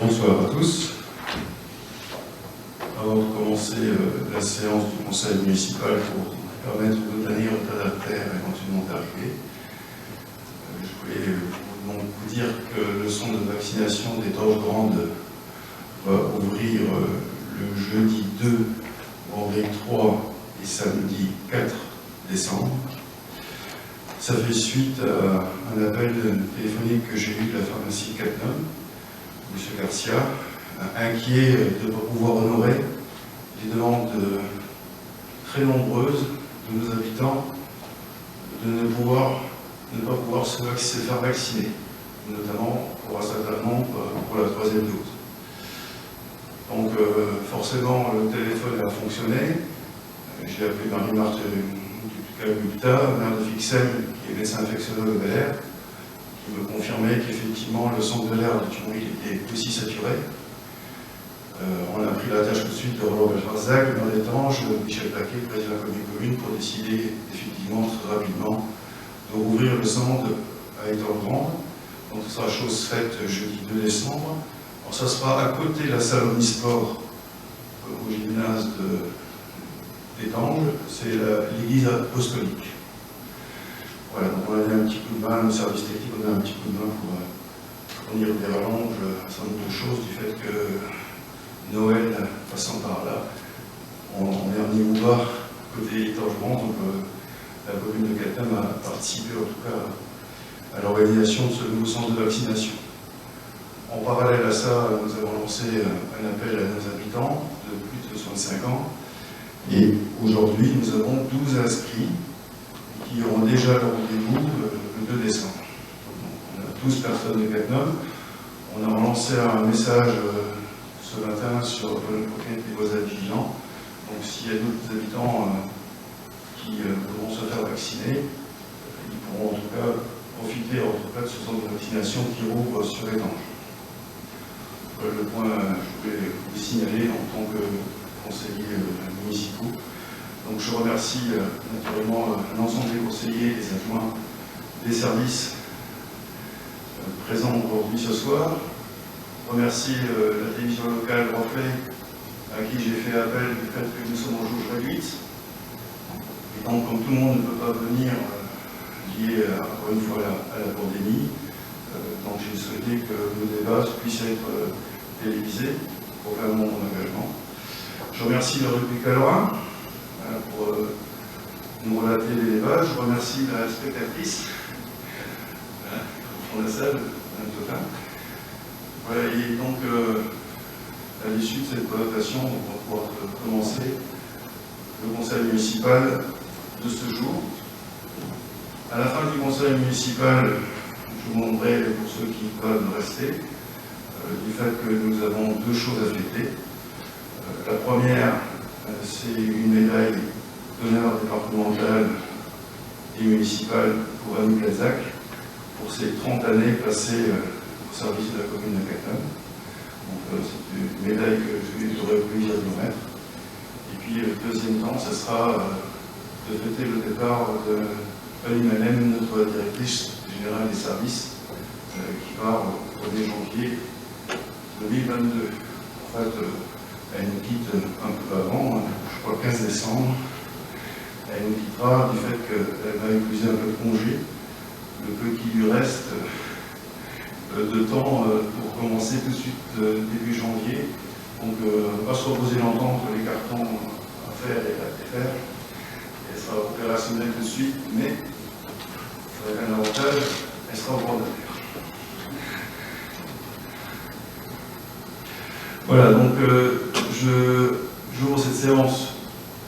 Bonsoir à tous. Avant de commencer la séance du conseil municipal pour permettre aux derniers retardataires éventuellement d'arriver, je voulais donc vous dire que le centre de vaccination des Torches Grandes va ouvrir le jeudi 2, vendredi 3 et samedi 4 décembre. Ça fait suite à un appel téléphonique que j'ai eu de la pharmacie Cattenom, M. Garcia, inquiet de ne pas pouvoir honorer les demandes très nombreuses de nos habitants de ne pas pouvoir se faire vacciner, notamment pour un certain nombre pour la 3e dose. Donc forcément le téléphone a fonctionné. J'ai appelé Marie-Marthe Ducabulta, maire de Fixem, qui est médecin infectiologue de l'air, qui me confirmait qu'effectivement le centre de l'air de Thionville était aussi saturé. On a pris la tâche tout de suite de Roland Belfarzac, le maire d'Étanges, Michel Paquet, président de la commune, pour décider effectivement très rapidement de rouvrir le centre à Étanges-Grande. Donc ce sera chose faite jeudi 2 décembre. Alors ça sera à côté de la salle omnisport au gymnase d'Étanges, c'est l'église apostolique. Voilà, donc on a mis un petit coup de main, le service technique, on a un petit coup de main pour fournir des rallonges, un certain nombre de choses, du fait que Noël, passant par là, on est en Nimouba, côté Étanges-Grande, donc la commune de Cattenom a participé en tout cas à l'organisation de ce nouveau centre de vaccination. En parallèle à ça, nous avons lancé un appel à nos habitants de plus de 65 ans, et aujourd'hui nous avons 12 inscrits qui auront déjà leur rendez-vous le 2 décembre. Donc, on a 12 personnes de Cattenom. On a relancé un message ce matin sur le propriété des voisins vigilants. Donc s'il y a d'autres habitants qui voudront se faire vacciner, ils pourront en tout cas profiter de ce centre de vaccination qui rouvre sur Étanges. Le point, je voulais vous signaler en tant que conseiller municipaux. Donc je remercie naturellement l'ensemble des conseillers, des adjoints, des services présents aujourd'hui ce soir. Je remercie la télévision locale Reflet, à qui j'ai fait appel du fait que nous sommes en jauge réduite. Et donc comme tout le monde ne peut pas venir lié encore une fois à la pandémie, donc j'ai souhaité que nos débats puissent être télévisés pour faire mon engagement. Je remercie le République Calorin pour nous relater les débats. Je remercie la spectatrice au fond de la salle, Mme Totin. Voilà, et donc à l'issue de cette présentation, on va pouvoir commencer le conseil municipal de ce jour. À la fin du conseil municipal, je vous montrerai, pour ceux qui peuvent rester, du fait que nous avons deux choses à fêter. La première, c'est une médaille d'honneur départementale et municipale pour Annie Cazac pour ses 30 années passées au service de la commune de Cattenom. Donc c'est une médaille que j'aurais le plaisir de nous mettre. Et puis le deuxième temps, ce sera de fêter le départ de Annie Malem, notre directrice générale des services, qui part au 1er janvier 2022. En fait, elle nous quitte un peu avant, je crois 15 décembre. Elle nous quittera du fait qu'elle va épuiser un peu de congé, le peu qui lui reste de temps pour commencer tout de suite début janvier. Donc on va se reposer longtemps entre les cartons à faire et à défaire. Elle sera opérationnelle tout de suite, mais avec un avantage, elle sera au bord de terre. Voilà, donc j'ouvre cette séance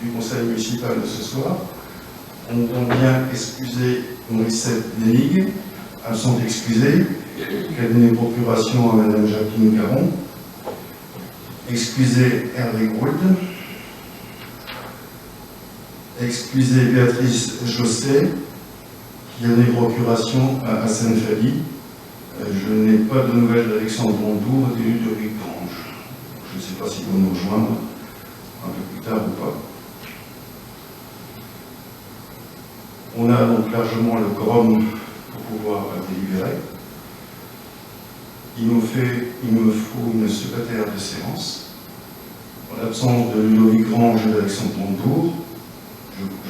du conseil municipal de ce soir. On entend bien excuser Morissette Dénigue, absente excusée, cabinet de procuration à Mme Jacqueline Caron, excuser Hervé Gould, excuser Béatrice Josset, qui a donné procuration à Seine-Fally. Je n'ai pas de nouvelles d'Alexandre Bondour, élu de Rive-Grange. Je ne sais pas s'ils vont nous rejoindre un peu plus tard ou pas. On a donc largement le quorum pour pouvoir délibérer. Il nous fait il me faut une secrétaire de séance. En l'absence de Ludovic Grange et d'Alexandre Montebourg,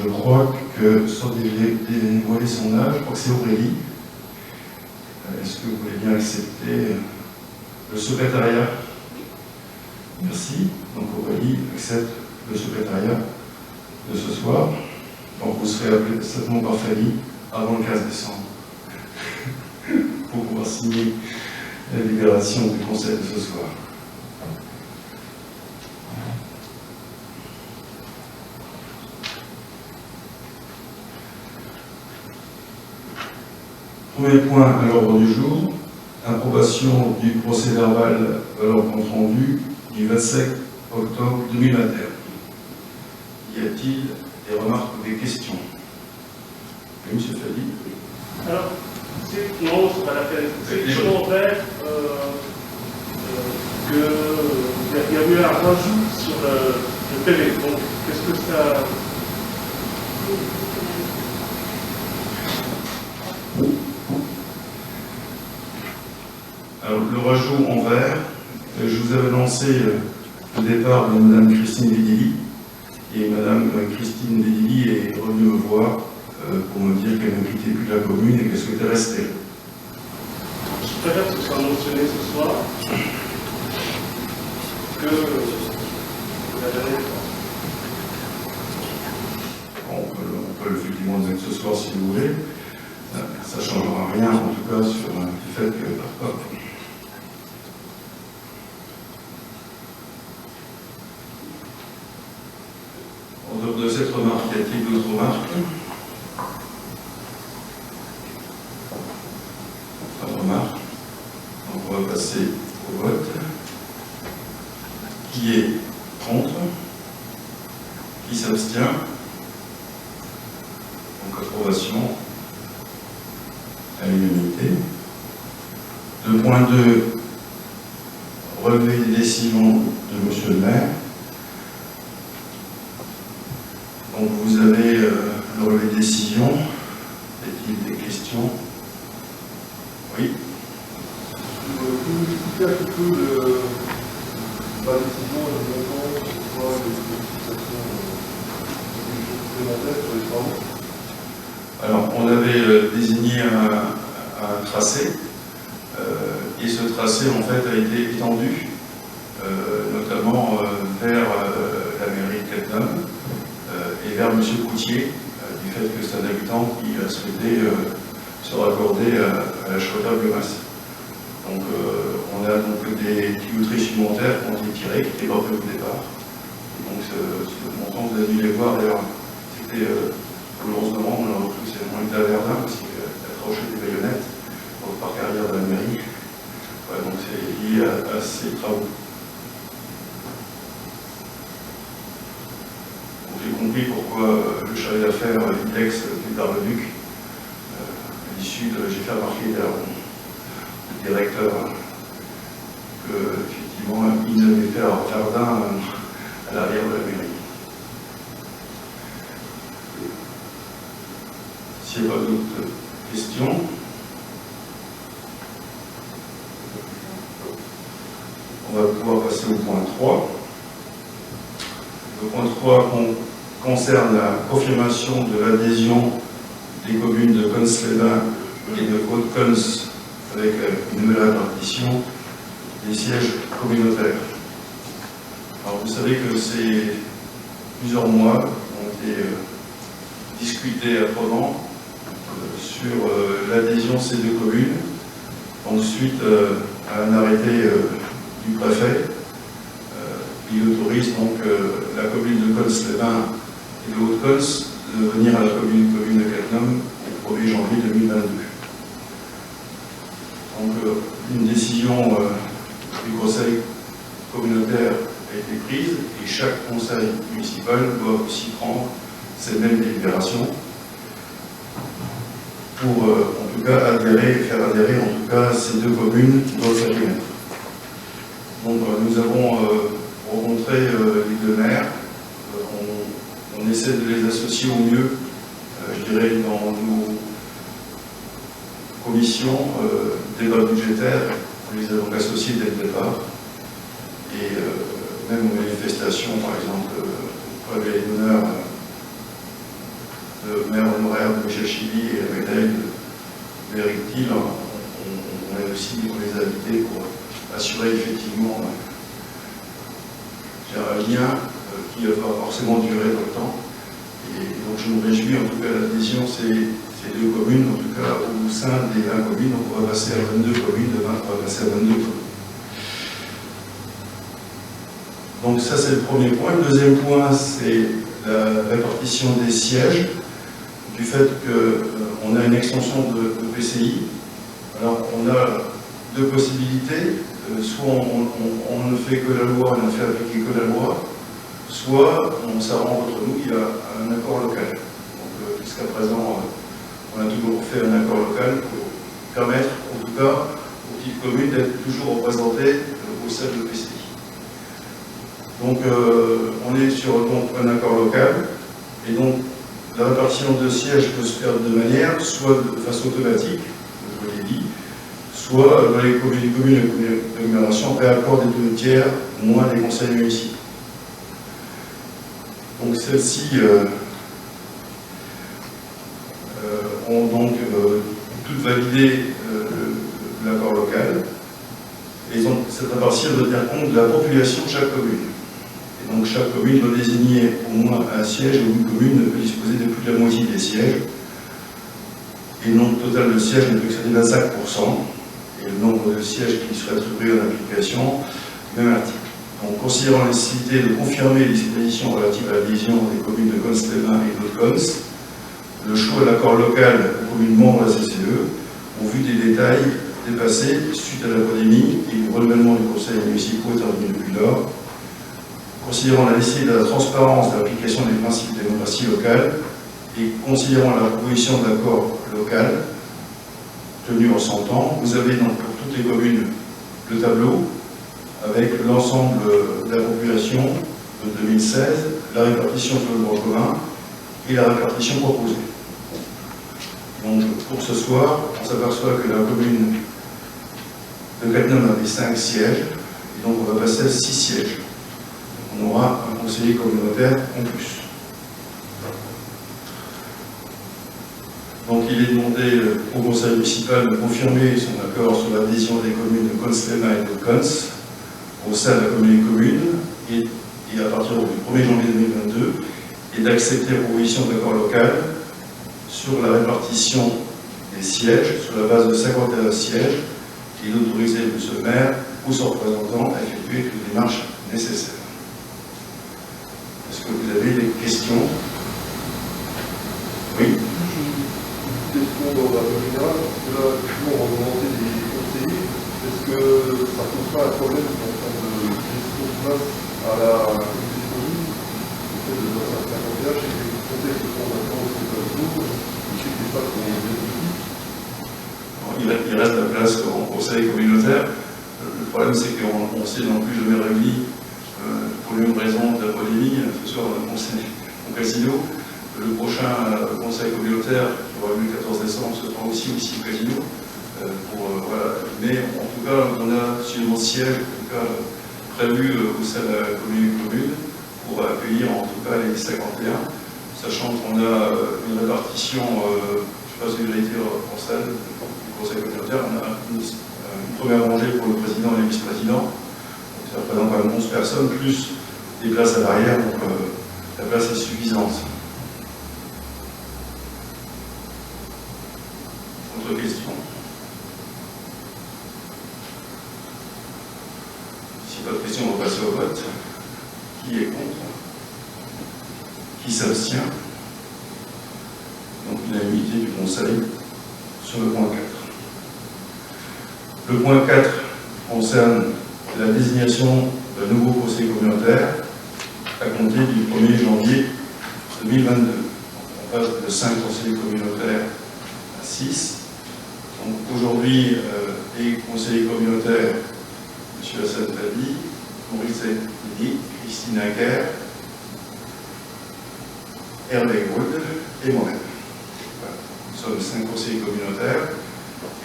je crois que, sans dévoiler son âge, je crois que c'est Aurélie. Est-ce que vous voulez bien accepter le secrétariat? Merci. Donc Aurélie accepte le secrétariat de ce soir. Donc vous serez appelé certainement par Fanny avant le 15 décembre pour pouvoir signer la libération du conseil de ce soir. Premier point à l'ordre du jour, approbation du procès verbal alors compte rendu du 27 octobre 2021. Y a-t-il des remarques ou des questions? Oui, M. Fadi. Alors, non, c'est pas la peine. C'est volontaire qu'il y a eu un rajout sur le PV. Donc, qu'est-ce que ça... Alors, le rajout en vert, je vous avais lancé le départ de Mme Christine Védili, et Mme Christine Védili est revenue me voir pour me dire qu'elle ne quittait plus la commune et qu'elle souhaitait rester. Je préfère que ce soit mentionné ce soir que la dernière fois. On peut effectivement dire ce soir si vous voulez. Ça ne changera rien en tout cas sur le fait que en dehors de cette remarque, y a-t-il d'autres remarques? Pas de remarques. Donc on va passer au vote. Qui est contre? Qui s'abstient? Donc approbation à l'unanimité. Le point 2, relevé des décisions de M. le maire. Donc vous avez le relevé de décision. Y a-t-il des questions? Oui. Vous expliquez un petit peu la décision et le montant pour les fixations supplémentaires sur les travaux? Alors, on avait désigné un tracé, et ce tracé, en fait, a été étendu, notamment vers la mairie de Cattenom et vers M. Coutier, du fait que c'est un habitant qui a souhaité se raccorder à la chaudière-biomasse. Donc, on a donc des tuyauteries supplémentaires qui ont été tirées, qui n'étaient pas prévues au départ. Donc, ce montant, vous avez dû les voir, d'ailleurs, c'était heureusement, on a repris, on était à Verdun parce qu'il a accroché des baïonnettes au parc arrière de la mairie. Ouais, donc c'est lié à ces travaux. Donc j'ai compris pourquoi le chargé d'affaires Idex du Bar-le-Duc, à l'issue de, j'ai fait remarquer au directeur que effectivement il nous avait fait à Verdun à l'arrière de la mairie. S'il n'y a pas d'autres questions, on va pouvoir passer au point 3. Le point 3 concerne la confirmation de l'adhésion des communes de Cons-les-Bains et de Haute-Cons avec une nouvelle répartition des sièges communautaires. Alors vous savez que c'est plusieurs mois qui ont été discutés âprement sur l'adhésion de ces deux communes. Ensuite, un arrêté du préfet qui autorise donc la commune de Cons-les-Bains et de Haute-Cons de venir à la commune de Cattenom au 1er janvier 2022. Donc une décision du conseil communautaire a été prise et chaque conseil municipal doit aussi prendre ces mêmes délibérations pour en tout cas faire adhérer en tout cas ces deux communes dans le périmètre. Donc nous avons rencontré les deux maires, on essaie de les associer au mieux, je dirais, dans nos commissions, débat budgétaire On les a donc associés dès le départ. Et même aux manifestations, par exemple, pour lever les honneurs de maire honoraire de Michel Chili et la médaille d'Éric Thiel, on les a invités pour assurer effectivement un lien qui va forcément durer dans le temps. Et donc je me réjouis en tout cas de l'adhésion de ces deux communes, en tout cas au sein des 20 communes. Donc on va passer à 22 communes, de 20 on va passer à 22 communes. Donc ça c'est le premier point. Le deuxième point, c'est la répartition des sièges, du fait qu'on a une extension de PCI. Alors on a deux possibilités, soit on ne fait que la loi, on ne fait appliquer que la loi, soit on s'arrange entre nous, il y a un accord local. Donc jusqu'à présent, on a toujours fait un accord local pour permettre, en tout cas, aux petites communes d'être toujours représentées au sein de l'EPCI. Donc on est sur donc, un accord local, et donc la répartition de sièges peut se faire de deux manières, soit de façon automatique, comme je l'ai dit, soit dans les communes d'agglomération après accord des 2/3 moins des conseils municipaux. Donc celles-ci ont donc toutes validé l'accord local, et donc cette répartition doit tenir compte de la population de chaque commune. Et donc chaque commune doit désigner au moins un siège, ou une commune ne peut disposer de plus de la moitié des sièges, et le nombre total de sièges ne peut excéder 25%, et le nombre de sièges qui seraient attribués en application, même article. Donc, considérant la nécessité de confirmer les dispositions relatives à l'adhésion des communes de Cons-les-Bains et d'Haute-Cons, le choix de l'accord local aux communes membres de la CCE, au vu des détails dépassés suite à la pandémie et du renouvellement du conseil municipal intervenu depuis lors, considérant la nécessité de la transparence de l'application des principes de démocratie locale et considérant la proposition d'accord local tenue en 100 ans, vous avez donc pour toutes les communes le tableau avec l'ensemble de la population de 2016, la répartition sur le droit commun et la répartition proposée. Donc pour ce soir, on s'aperçoit que la commune de Cattenom avait 5 sièges, et donc on va passer à 6 sièges. On aura un conseiller communautaire en plus. Donc il est demandé au conseil municipal de confirmer son accord sur l'adhésion des communes de Cons-les-Bains et de Cons au sein de la commune et à partir du 1er janvier 2022, et d'accepter la proposition d'accord local sur la répartition des sièges sur la base de 51 sièges et d'autoriser M. le maire ou son représentant à effectuer toutes les démarches nécessaires. Est-ce que vous avez des questions? Oui. Question dans la générale, parce que là, effectivement, on va demander des conseillers. Est-ce que ça ne pose pas un problème en termes de gestion de place à la communauté de communes? Le fait de passer à 51, je sais que les conseils se font maintenant au secteur jour, je sais que les places sont bien petites. Il reste la place au conseil communautaire. Le problème, c'est qu'on ne s'est non plus jamais réunis pour une raison de la polémique. Ce soir, on a conseil au casino. Le prochain conseil communautaire qui aura lieu le 14 décembre se fera aussi au casino. Voilà. Mais en tout cas, on a suffisamment de sièges prévus au sein de la commune pour accueillir en tout cas les 51, sachant qu'on a une répartition, je ne sais pas si vous avez été en salle du conseil communautaire, on a une première rangée pour le président et le vice-président, ça représente quand même 11 personnes, plus des places à l'arrière, donc la place est suffisante. Autre question? Si pas de question, on va passer au vote. Qui est contre? Qui s'abstient? Donc l'unanimité du Conseil sur le point 4. Le point 4 concerne la désignation d'un nouveau conseil communautaire à compter du 1er janvier 2022. On passe de 5 conseillers communautaires à 6. Donc aujourd'hui, les conseillers communautaires, M. Hassan Fadi, Maurice Didi, Christine Aguerre, Hervé Gould et moi-même. Voilà. Nous sommes 5 conseillers communautaires.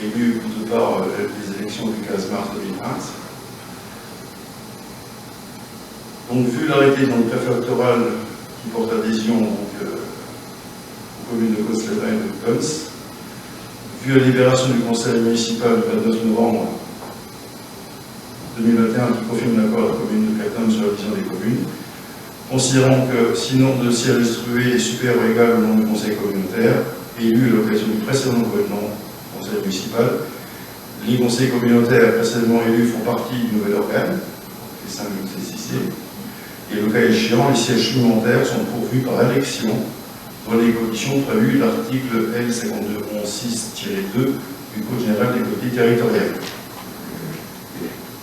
élu de par les élections du 15 mars 2020. Donc, vu l'arrêté dans le préfectoral qui porte adhésion aux communes de Costelin et de Cons, vu la libération du conseil municipal du 29 novembre 2021 qui confirme l'accord de la commune de Caton sur la vision des communes, considérant que si le nombre de sièges distribués est supérieur ou égal au nombre de conseils communautaires, élu à l'occasion du précédent gouvernement conseil municipal, les conseils communautaires précédemment élus font partie du nouvel organe, les 5 que vous citez, et le cas échéant, les sièges supplémentaires sont pourvus par élection dans les conditions prévues de l'article L5211-6-2 du Code général des collectivités territoriales.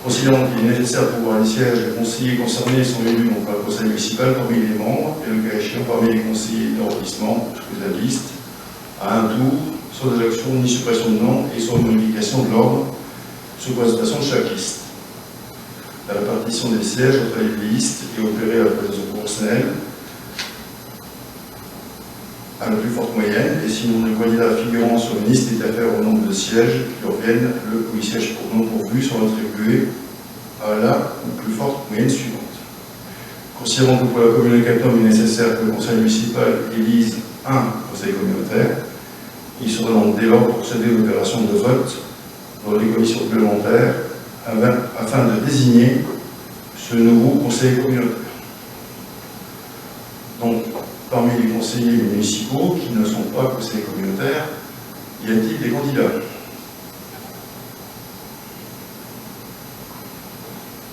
Considérant qu'il est nécessaire pour voir les sièges, les conseillers concernés sont élus non par le conseil municipal parmi les membres, et le cas échéant parmi les conseillers d'arrondissement, de la liste, à un tour, sans élection ni suppression de nom et sans modification de l'ordre, sous présentation de chaque liste. La répartition des sièges entre les listes est opérée à la présence proportionnelle à la plus forte moyenne, et sinon le candidat figurant sur une liste est affaire au nombre de sièges qui reviennent, le ou les sièges pour non pourvus sont attribués à la ou plus forte moyenne suivante. Considérant que pour la commune de Caton, il est nécessaire que le conseil municipal élise un conseil communautaire, il sera donc dès lors procédé à l'opération de vote dans les commissions complémentaires afin de désigner ce nouveau conseil communautaire. Donc, parmi les conseillers municipaux qui ne sont pas conseillers communautaires, y a-t-il des candidats?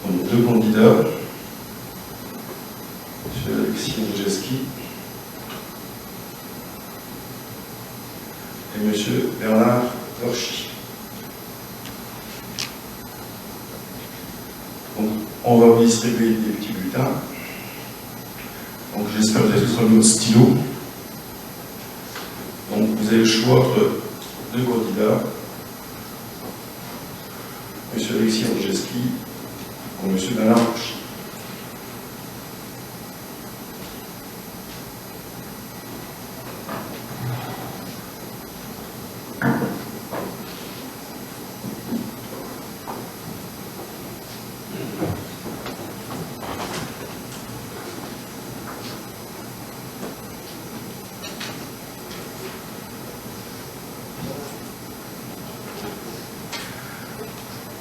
Donc, 2 candidats, M. Alexis Rogeski et M. Bernard Torchy. Donc, on va vous distribuer des petits bulletins. Donc, j'espère que vous avez tous remis votre stylo. Donc, vous avez le choix entre 2 candidats, M. Alexis Rogeski ou M. Bernard Torchy.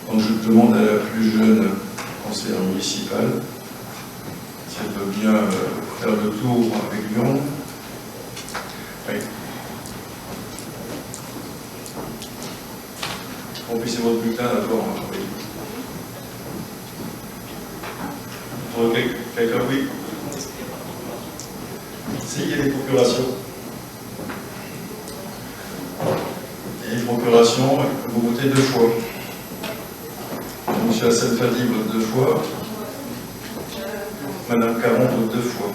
Donc je demande à la plus jeune conseillère municipale si elle veut bien faire le tour avec Lyon. Oui. Remplissez votre bulletin d'abord. Oui. Quelqu'un, oui. Si, il y a des procurations. Et les procurations, vous votez 2 fois. M. Hassan Fadi vote 2 fois. Madame Caron vote 2 fois.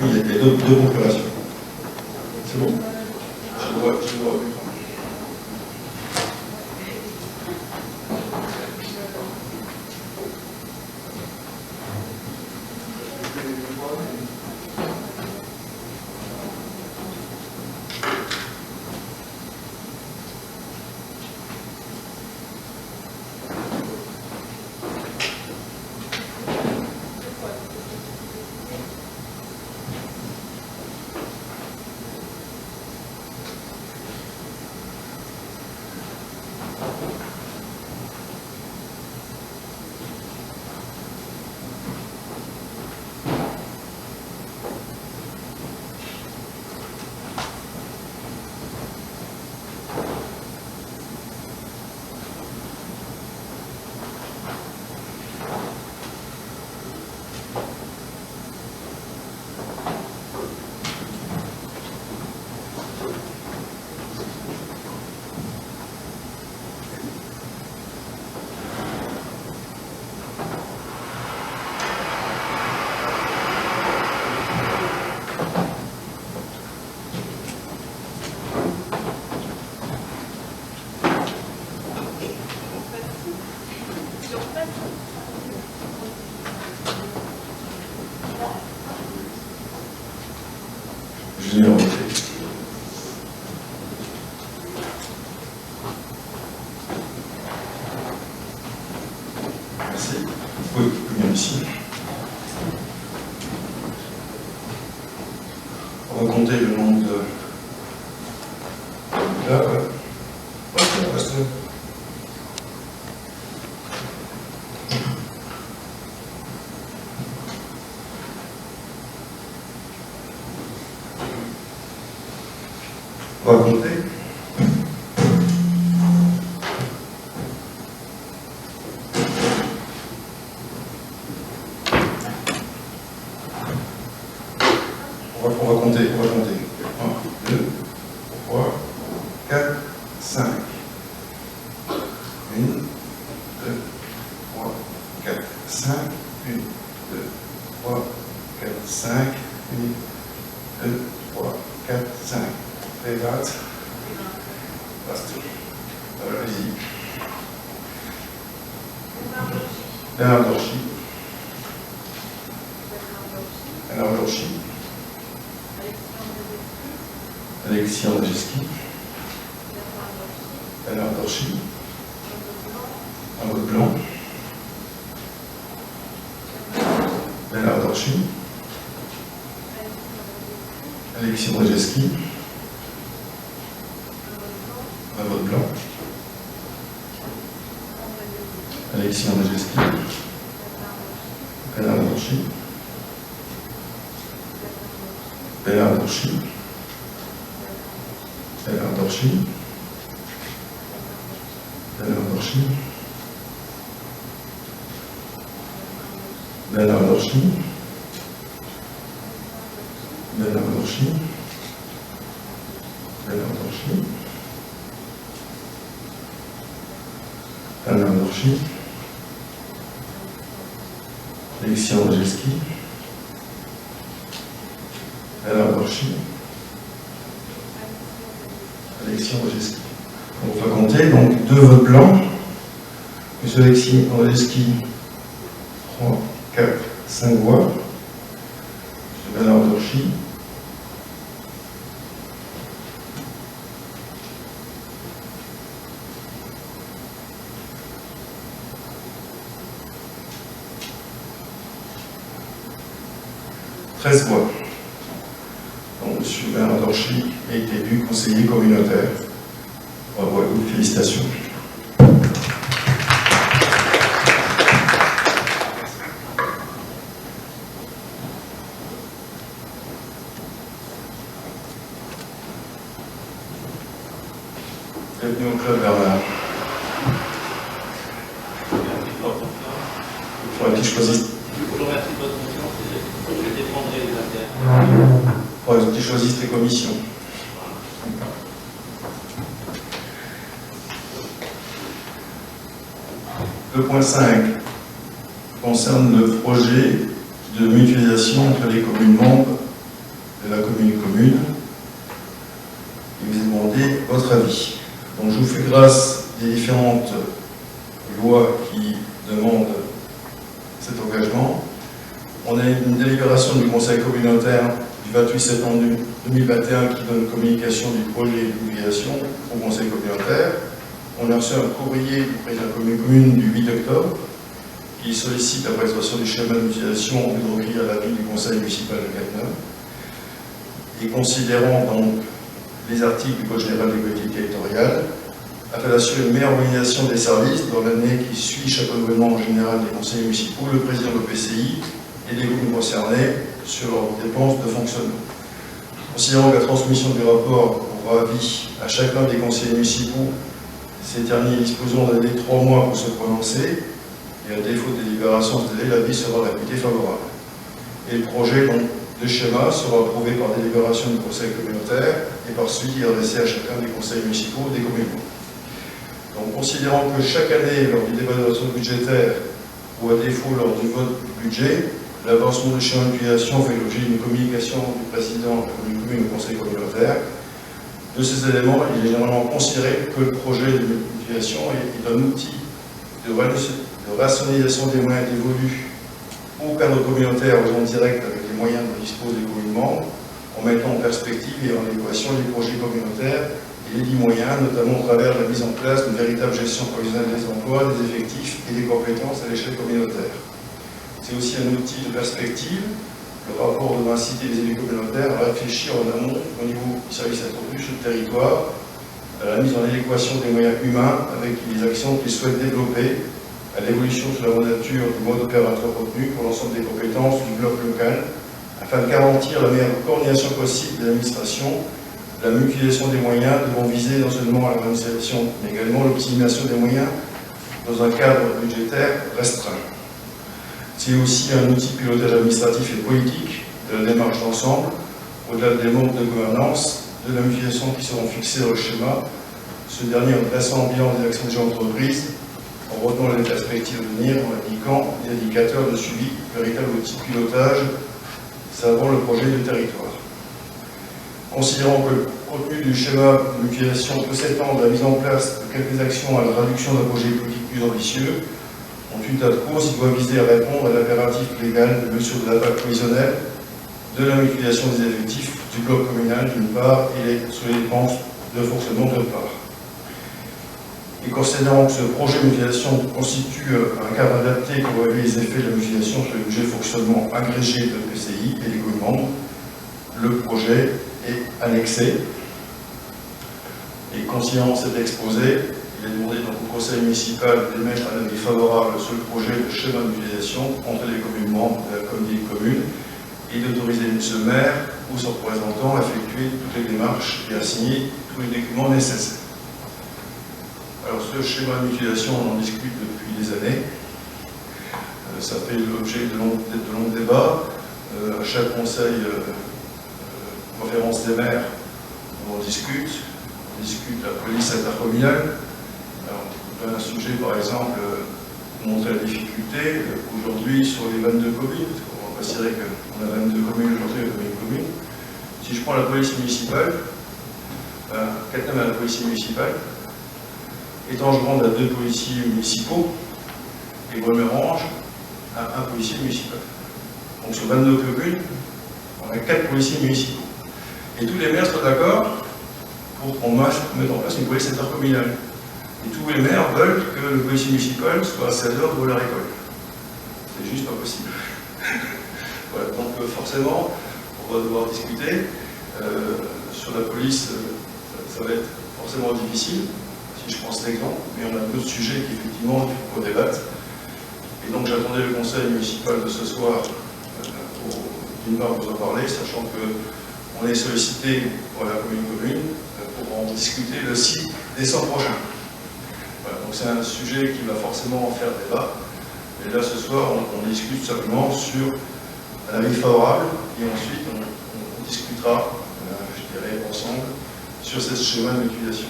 Oui, il y a 2 procurations. C'est bon? Je vois. Je vais voter. Merci. Oui, bien ici. On va compter le nombre de... Là, ouais. Reste. On va compter. On va compter. 1, 2, 3, 4, 5. 1, 2, 3, 4, 5. 1, 2, 3, 4, 5. 1, 2, 3, 4, 5. Legat. Basta. Allez-y. Bernard Dorchy. Bernard Dorchy. Alexia Majeski. Bernard Dorchy. Un vote blanc. Bernard Dorchy. Alexia Majeski. Un vote blanc. Alexia Majeski. Bernard Dorchy. Bernard Dorchy. Bernard Dorchy. Bernard Dorchy. Bernard Dorchy. Bernard Dorchy. Bernard Dorchy. Bernard Dorchy. Alexia Majeski. Bernard Dorchy. Alexia Majeski. On va compter, donc 2 votes blancs. M. Alexis Majeski, 3, 4, 5 voix. M. Bernard Dorchy. « 13 voix. Donc, M. Bernard Dorchy est élu conseiller communautaire. Bravo à vous, félicitations. Bienvenue au club, Bernard. Il faudrait qu'il choisisse. Je vous remercie de votre confiance et je défendrai les intérêts. Il faudrait qu'il choisisse tes commissions. Le point 5 concerne le projet de mutualisation entre les communes membres de la commune. Il vous est demandé votre avis. Donc je vous fais grâce des différentes lois qui demandent cet engagement. On a une délibération du Conseil communautaire du 28 septembre 2021 qui donne communication du projet de mutualisation au Conseil communautaire. On a reçu un courrier du président de la commune du 8 octobre qui sollicite la présentation du schéma de mutualisation en vue de recueillir l'avis du Conseil municipal de Cattenom. Et considérant donc les articles du Code général des collectivités territoriales, afin d'assurer une meilleure organisation des services dans l'année qui suit chaque renouvellement général des conseils municipaux, le président de l'OPCI et les communes concernées sur leurs dépenses de fonctionnement. Considérant que la transmission du rapport aura avis à chacun des conseillers municipaux, ces derniers disposant d'un délai de 3 mois pour se prononcer, et à défaut de délibération de ce délai, l'avis sera réputé favorable. Et le projet donc, de schéma sera approuvé par délibération du conseil communautaire et par suivi adressé à chacun des conseils municipaux des communes. Donc, considérant que chaque année, lors du débat de l'évaluation budgétaire, ou à défaut lors du vote du budget, l'avancement du schéma de mutualisation fait l'objet d'une communication du président de la commune au conseil communautaire. De ces éléments, il est généralement considéré que le projet de mutualisation est un outil de rationalisation des moyens dévolus aux cadres communautaires aux gens directs avec les moyens dont disposent les communes membres, en mettant en perspective et en équation les projets communautaires et les moyens, notamment au travers de la mise en place d'une véritable gestion professionnelle des emplois, des effectifs et des compétences à l'échelle communautaire. C'est aussi un outil de perspective. Le rapport devra inciter les élus communautaires à réfléchir en amont au niveau du service attendu sur le territoire, à la mise en adéquation des moyens humains avec les actions qu'ils souhaitent développer, à l'évolution sur la nature du mode opératoire retenu pour l'ensemble des compétences du bloc local, afin de garantir la meilleure coordination possible de l'administration, la mutualisation des moyens devant viser non seulement à l'organisation, mais également l'optimisation des moyens dans un cadre budgétaire restreint. C'est aussi un outil de pilotage administratif et politique de la démarche d'ensemble, au-delà des modes de gouvernance, de la mutualisation qui seront fixés dans le schéma, ce dernier en dressant un bilan des actions de l'entreprise, en retenant les perspectives à venir, en indiquant des indicateurs de suivi, véritable outil de pilotage, servant le projet du territoire. Considérant que le contenu du schéma de mutualisation peut s'étendre à la mise en place de quelques actions à la traduction d'un projet politique plus ambitieux, en tout état de cause, il doit viser à répondre à l'impératif légal de mesure de l'impact prévisionnel, de la mutualisation des effectifs du bloc communal d'une part et sur les dépenses de fonctionnement d'autre part. Et considérant que ce projet de mutualisation constitue un cadre adapté pour évaluer les effets de la mutualisation sur le budget de fonctionnement agrégé de PCI et des communes membres, le projet est annexé. Et considérant cet exposé, il est demandé donc au conseil municipal d'émettre un avis favorable sur le projet de schéma de mutualisation entre les communes membres de la communauté de communes et d'autoriser le maire ou son représentant à effectuer toutes les démarches et à signer tous les documents nécessaires. Alors ce schéma de mutualisation, on en discute depuis des années. Ça fait l'objet de longs débats. À chaque conseil, conférence des maires, on discute. On discute la police intercommunale. Alors, on donne un sujet, par exemple, pour montrer la difficulté. Aujourd'hui, sur les 22 communes, parce qu'on va considérer qu'on a 22 communes aujourd'hui, une commune. Si je prends la police municipale, quelqu'un à la police municipale, Étangerande a 2 policiers municipaux et Beaumerange a 1 policier municipal. Donc sur 22 communes, on a 4 policiers municipaux. Et tous les maires sont d'accord pour qu'on mette en place une police intercommunale. Et tous les maires veulent que le policier municipal soit à 16h devant leur école. C'est juste pas possible. Voilà, donc forcément, on va devoir discuter. Sur la police, ça va être forcément difficile. Je prends cet exemple, mais on a d'autres sujets qui effectivement il faut qu'on débatte. Et donc j'attendais le conseil municipal de ce soir pour d'une part vous en parler, sachant qu'on est sollicité pour la commune pour en discuter le 6 décembre prochain. Voilà, donc c'est un sujet qui va forcément en faire débat. Et là ce soir on discute simplement sur un avis favorable et ensuite on discutera, je dirais, ensemble sur ce schéma de mutualisation.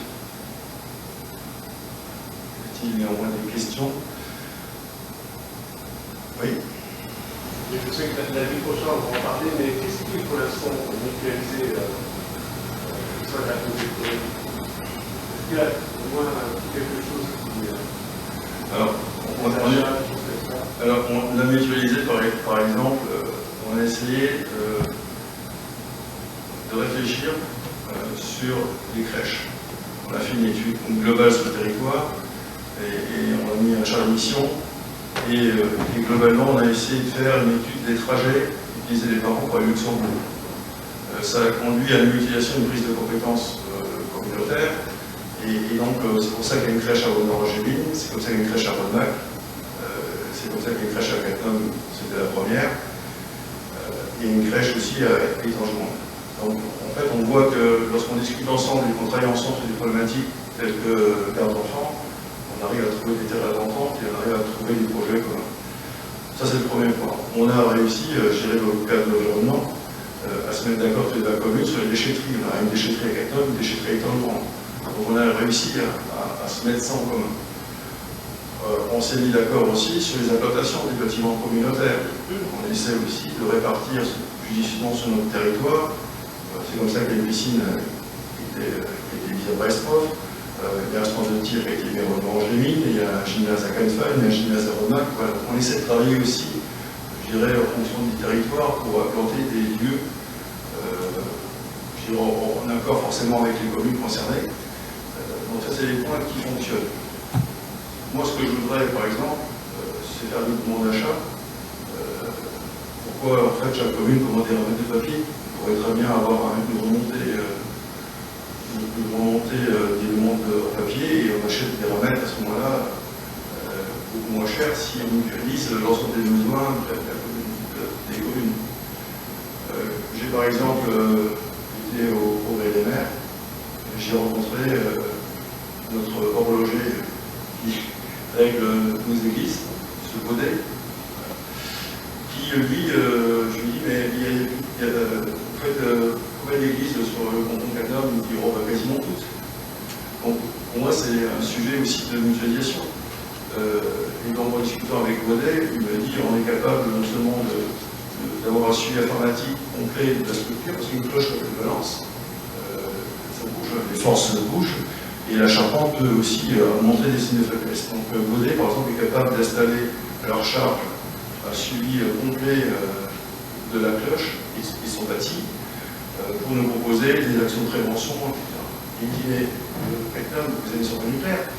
Il y a au moins des questions. Oui. Je sais que la vie prochaine, on va en parler, mais qu'est-ce qu'il faut pour l'instant mutualiser ça de la communauté? Est-ce qu'il y a au moins quelque chose qui alors, on l'a mutualisé par exemple, on a essayé de réfléchir sur les crèches. On a fait une étude globale sur le territoire. Et on a mis un charge de mission et globalement on a essayé de faire une étude des trajets utilisés les parents pour aller au Luxembourg. Ça a conduit à une mutualisation, une prise de compétences communautaires et donc c'est pour ça qu'il y a une crèche à Beaumerange-et-Mines, c'est comme ça qu'il y a une crèche à Rodemack, c'est comme ça qu'il y a une crèche à Cattenom, c'était la première, et une crèche aussi à Étangerande. Donc en fait on voit que lorsqu'on discute ensemble et qu'on travaille ensemble sur des problématiques telles que garde d'enfants, on arrive à trouver des terrains d'entente et on arrive à trouver des projets communs. Ça, c'est le premier point. On a réussi, je dirais, dans le cadre de l'environnement, à se mettre d'accord sur la commune sur les déchetteries. On a une déchetterie à Cattenom, une déchetterie à Étangerande. Donc on a réussi à se mettre ça en commun. On s'est mis d'accord aussi sur les implantations des bâtiments communautaires. On essaie aussi de répartir judicieusement sur notre territoire. C'est comme ça qu'il y a une piscine qui était mise à Brest-Prof. Il y a un centre de tir qui a été mis à Beaumerange-les-Mines, il y a un gymnase à Cannes-Fan, il y a un gymnase à Rodemack. Voilà. On essaie de travailler aussi, je dirais, en fonction du territoire pour implanter des lieux en accord forcément avec les communes concernées. Donc ça, c'est les points qui fonctionnent. Moi, ce que je voudrais, par exemple, c'est faire du demande d'achat. Pourquoi, en fait, chaque commune commander un mètre de papier? On pourrait très bien avoir une remontée d'éléments de papier et on achète des remèdes à ce moment-là beaucoup moins cher si on mutualise l'ensemble des besoins des communes. J'ai par exemple été au Congrès des maires, j'ai rencontré notre horloger qui règle nos églises, M. Baudet, qui lui, je lui dis, mais il y a en fait, combien d'églises sur le canton de Canum? Il dit, oh, quasiment toutes. Donc pour moi, c'est un sujet aussi de mutualisation. Et donc, en discutant avec Baudet, il m'a dit on est capable non seulement d'avoir un suivi informatique complet de la structure, parce qu'une cloche avec une balance, ça bouge, les forces bougent, et la charpente peut aussi montrer des signes de faiblesse. Donc Baudet, par exemple, est capable d'installer à leur charge un suivi complet de la cloche et son bâti pour nous proposer des actions de prévention, etc. Il me dit mais quelqu'un, vous avez sur le nucléaire?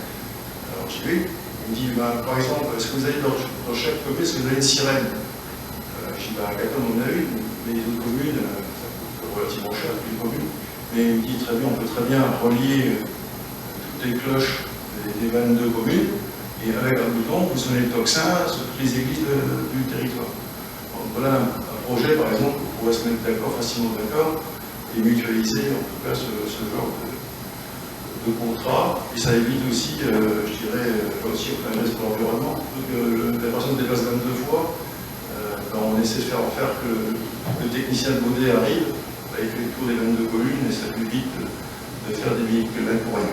Alors je dis oui. Il me dit, par exemple, est-ce que vous avez dans chaque commune, est-ce que vous avez une sirène? Je dis, à Caton, on en a une, mais les autres communes, ça coûte relativement cher, toutes les communes. Mais il me dit, très bien, on peut très bien relier toutes les cloches des 22 communes, et avec un bouton, vous sonnez le tocsin sur toutes les églises du territoire. Donc voilà un projet, par exemple, où on pourrait se mettre d'accord, facilement d'accord, et mutualiser en tout cas ce genre de contrat, et ça évite aussi, je dirais, aussi aucun risque pour l'environnement. La personne dépasse 22 fois, on essaie de faire en faire que le technicien de Baudet arrive, il fait le tour des 22 communes, et ça évite de faire des kilomètres pour rien.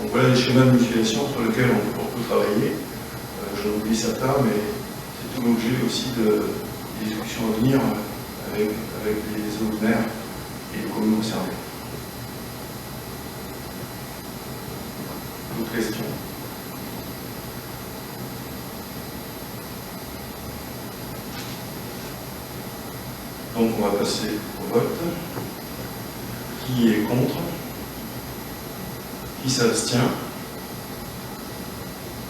Donc voilà les schémas de mutualisation sur lesquels on peut travailler. J'en oublie certains, mais c'est tout l'objet aussi des discussions à venir avec les autres maires et les communes concernées. D'autres questions? Donc on va passer au vote. Qui est contre? Qui s'abstient?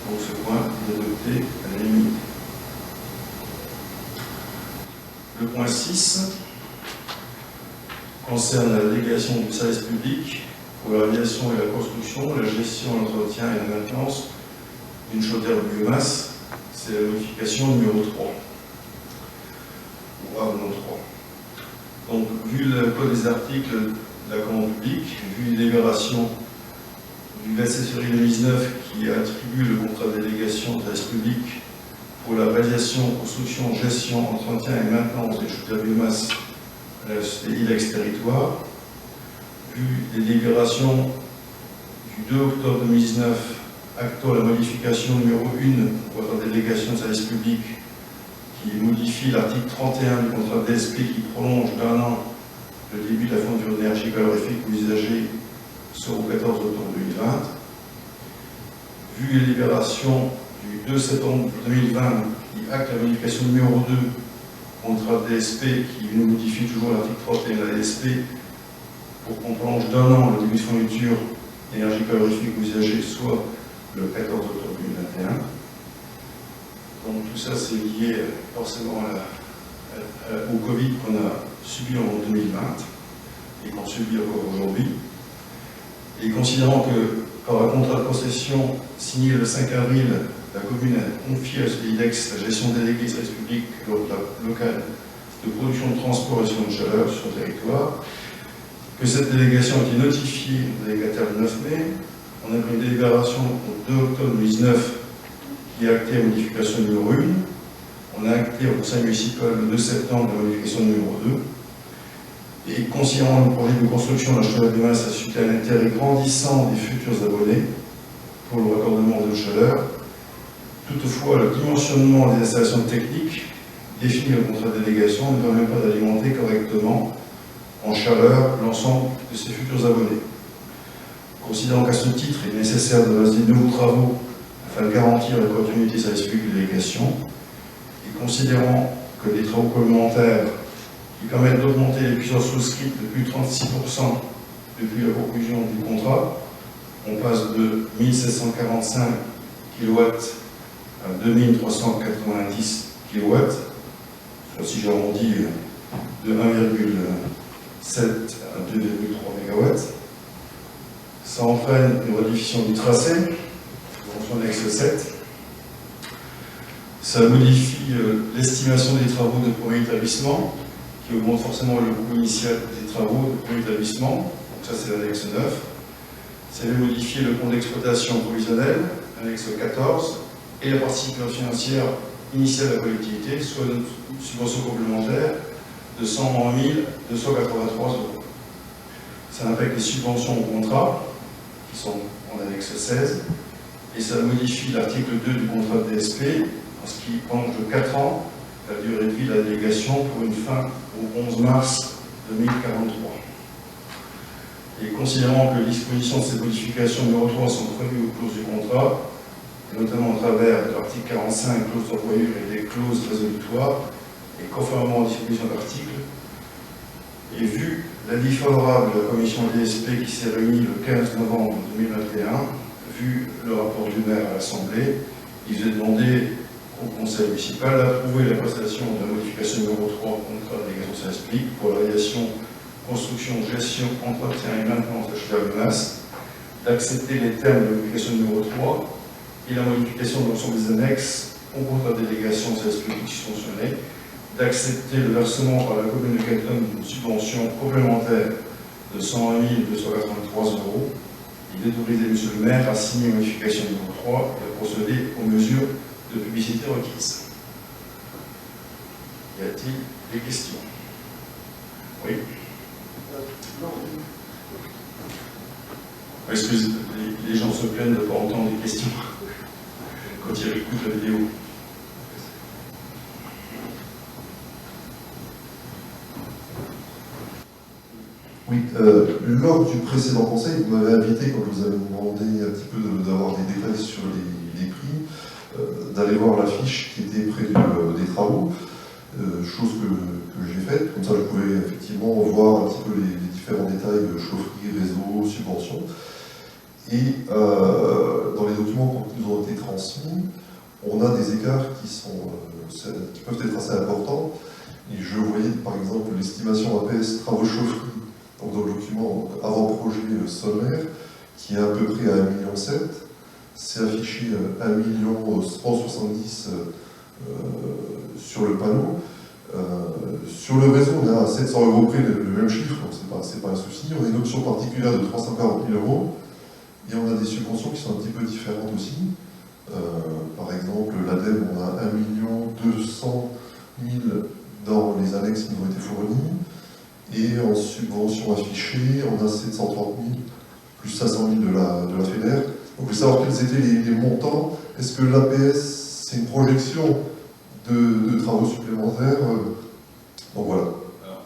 Donc ce point est adopté à l'unanimité. Le point 6 concerne la délégation du service public pour la réalisation et la construction, la gestion, l'entretien et la maintenance d'une chaudière biomasse. C'est la modification numéro 3. Ou numéro 3. Donc, vu le code des articles de la commande publique, vu les délibérations du 27 février 2019 qui attribue le contrat de délégation de service public pour la réalisation, construction, gestion, entretien et maintenance des chaudières biomasse à la société ILEX Territoire, vu les délibérations du 2 octobre 2019 actant la modification numéro 1 pour la délégation de service public qui modifie l'article 31 du contrat DSP qui prolonge d'1 an le début de la fourniture d'énergie calorifique aux usagers soit au 14 octobre 2020, vu les délibérations du 2 septembre 2020 qui acte la modification numéro 2 contrat DSP qui modifie toujours l'article 31 de la DSP pour qu'on prolonge d'1 an le début de fourniture d'énergie calorifique aux usagers, soit le 14 octobre 2021. Donc tout ça c'est lié forcément au Covid qu'on a subi en 2020 et qu'on subit encore aujourd'hui. Et considérant que par un contrat de concession signé le 5 avril, la commune a confié à l'ILEX la gestion déléguée du service public local de production de transport et de chaleur sur le territoire, que cette délégation a été notifiée au délégataire le 9 mai, on a pris une délibération au 2 octobre 2019 qui a acté la modification numéro 1, on a acté au conseil municipal le 2 septembre la modification numéro 2, et considérant le projet de construction de la chaudière biomasse a suscité un intérêt grandissant des futurs abonnés pour le raccordement de chaleur, toutefois le dimensionnement des installations techniques définies au contrat de délégation ne permet pas d'alimenter correctement en chaleur l'ensemble de ces futurs abonnés. Considérant qu'à ce titre, il est nécessaire de réaliser de nouveaux travaux afin de garantir la continuité des services publics de délégation, et considérant que des travaux complémentaires qui permettent d'augmenter les puissances souscrites de plus de 36% depuis la conclusion du contrat. On passe de 1745 kW à 2390 kW, soit si j'arrondis de 1,7 à 2,3 MW. Ça entraîne une redéfinition du tracé, en annexe 7. Ça modifie l'estimation des travaux de premier établissement, qui augmente forcément le coût initial des travaux de premier établissement. Donc ça, c'est l'annexe 9. Ça va modifier le compte d'exploitation provisionnel, annexe 14, et la participation financière initiale de la collectivité, soit une subvention complémentaire de 101 283 €. Ça impacte les subventions au contrat, qui sont en annexe 16, et ça modifie l'article 2 du contrat de DSP, en ce qui prolonge de 4 ans la durée de vie de la délégation pour une fin au 11 mars 2043. Et considérant que les dispositions de ces modifications numéro 3 sont prévues aux clauses du contrat, et notamment au travers de l'article 45, clause d'employure et des clauses résolutoires, et conformément aux dispositions de l'article, et vu l'avis favorable de la commission DSP qui s'est réunie le 15 novembre 2021, vu le rapport du maire à l'Assemblée, il vous est demandé au Conseil municipal d'approuver la prestation de la modification numéro 3 au contrat de délégation service public pour la réalisation, construction, gestion, entretien et maintenance de la menace, d'accepter les termes de la modification numéro 3 et la modification de l'ensemble des annexes au contrat de délégation service public subventionné, d'accepter le versement par la commune de Canton d'une subvention complémentaire de 101 283 € et d'autoriser M. le maire à signer la modification numéro 3 et à procéder aux mesures de publicité requises. Y a-t-il des questions? Oui. Est-ce que les gens se plaignent de ne pas entendre des questions quand ils écoutent la vidéo? Oui, lors du précédent conseil, vous m'avez invité, quand je vous avais demandé un petit peu d'avoir des détails sur les prix, d'aller voir la fiche qui était près des travaux, chose que j'ai faite. Comme ça, je pouvais effectivement voir un petit peu les différents détails de chaufferie, réseau, subvention. Et dans les documents qui nous ont été transmis, on a des écarts qui peuvent être assez importants. Et je voyais par exemple l'estimation APS travaux chaufferie, donc dans le document avant-projet solaire, qui est à peu près à 1,7 million. C'est affiché 1,170 000 sur le panneau. Sur le réseau, on est à 700 € près, le même chiffre, donc c'est pas un souci. On a une option particulière de 340 000 €. Et on a des subventions qui sont un petit peu différentes aussi. Par exemple, l'ADEME, on a 1 200 000 dans les annexes qui nous ont été fournies. Et en subvention affichée, on a 730 000 plus 500 000 de la FEDER. Donc, je veux savoir quels étaient les montants. Est-ce que l'APS, c'est une projection de travaux supplémentaires? Donc voilà. Alors,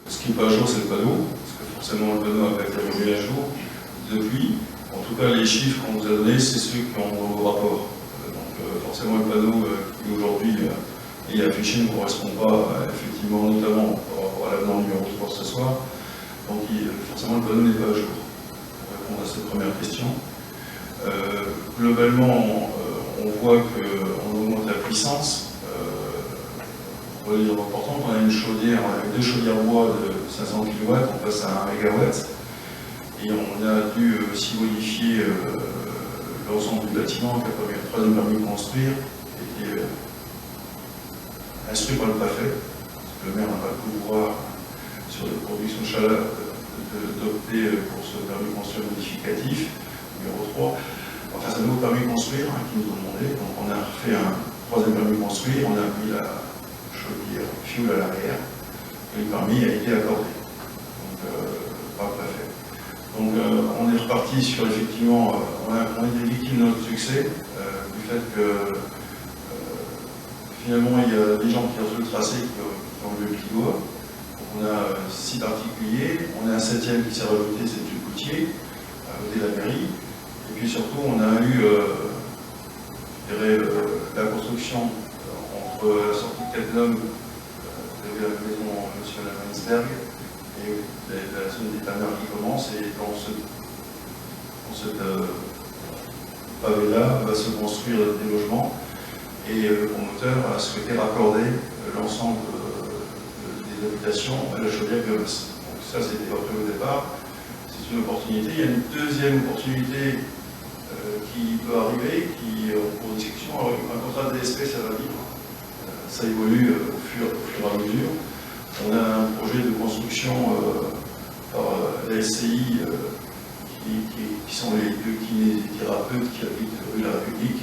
ce qui n'est pas à jour, c'est le panneau, parce que forcément le panneau n'a pas été remis à jour depuis. En tout cas, les chiffres qu'on vous a donnés, c'est ceux qui ont dans vos rapports. Donc forcément, le panneau qui aujourd'hui est affiché ne correspond pas, effectivement, notamment par rapport à l'avenant numéro 3 ce soir. Donc forcément, le panneau n'est pas à jour. Pour répondre à cette première question. Globalement, on voit qu'on augmente la puissance. Relativement importante. On a une chaudière, deux chaudières bois de 500 kW, on passe à 1 MW. Et on a dû aussi modifier l'ensemble du bâtiment qui a permis un troisième permis de construire, qui est instruit par le préfet, parce que le maire n'a pas le pouvoir sur la production de chaleur d'opter pour ce permis de construire modificatif, numéro 3. Enfin, c'est un nouveau permis de construire qui nous ont demandé. Donc on a fait un troisième permis de construire, on a mis la chaudière fioul à l'arrière, et le permis a été accordé. Donc, par le préfet. Donc on est reparti sur effectivement, on est victime de notre succès, du fait que finalement il y a des gens qui ont reçu le tracé qui ont eu le climat. On a 6 particuliers, on a un 7e qui s'est rajouté, c'est du Coutier, à côté de la mairie. Et puis surtout on a eu la construction entre la sortie de Cattenom, la maison M. Weinsberg, et la zone des tanneurs qui commence, et dans cette pavé-là va se construire des logements, et le promoteur a souhaité raccorder l'ensemble des habitations à la chaudière biomasse. Donc ça, c'était pas prévu au départ, c'est une opportunité. Il y a une deuxième opportunité qui peut arriver, qui est en cours de discussion. Alors, un contrat de DSP, ça va vivre. Ça évolue au fur et à mesure. On a un projet de construction par la SCI qui sont les deux kinésithérapeutes qui habitent rue de la République.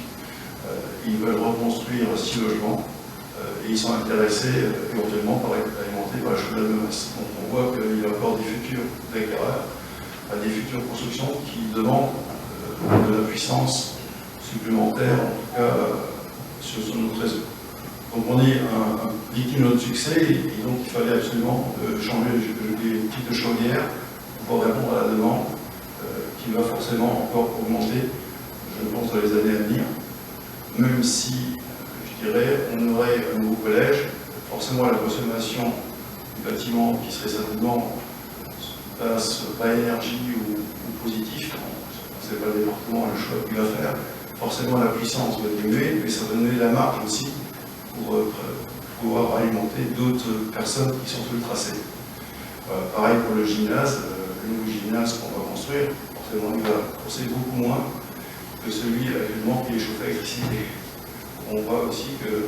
Ils veulent reconstruire 6 logements et ils sont intéressés éventuellement par être alimentés par la chaudière biomasse. Donc on voit qu'il y a encore des futurs éclairages, des futures constructions qui demandent de la puissance supplémentaire, en tout cas sur notre réseau. Donc on est un victime de notre succès, et donc il fallait absolument changer les types de chaudières pour répondre à la demande qui va forcément encore augmenter, je pense, dans les années à venir. Même si, je dirais, on aurait un nouveau collège, forcément la consommation du bâtiment qui serait certainement pas énergie ou positif, c'est pas le département le choix qu'il va faire, forcément la puissance va diminuer, mais ça va donner la marge aussi pour pouvoir alimenter d'autres personnes qui sont sur le tracé. Pareil pour le gymnase, le nouveau gymnase qu'on va construire, forcément il va courser beaucoup moins que celui actuellement qui est chauffé à l'électricité. On voit aussi que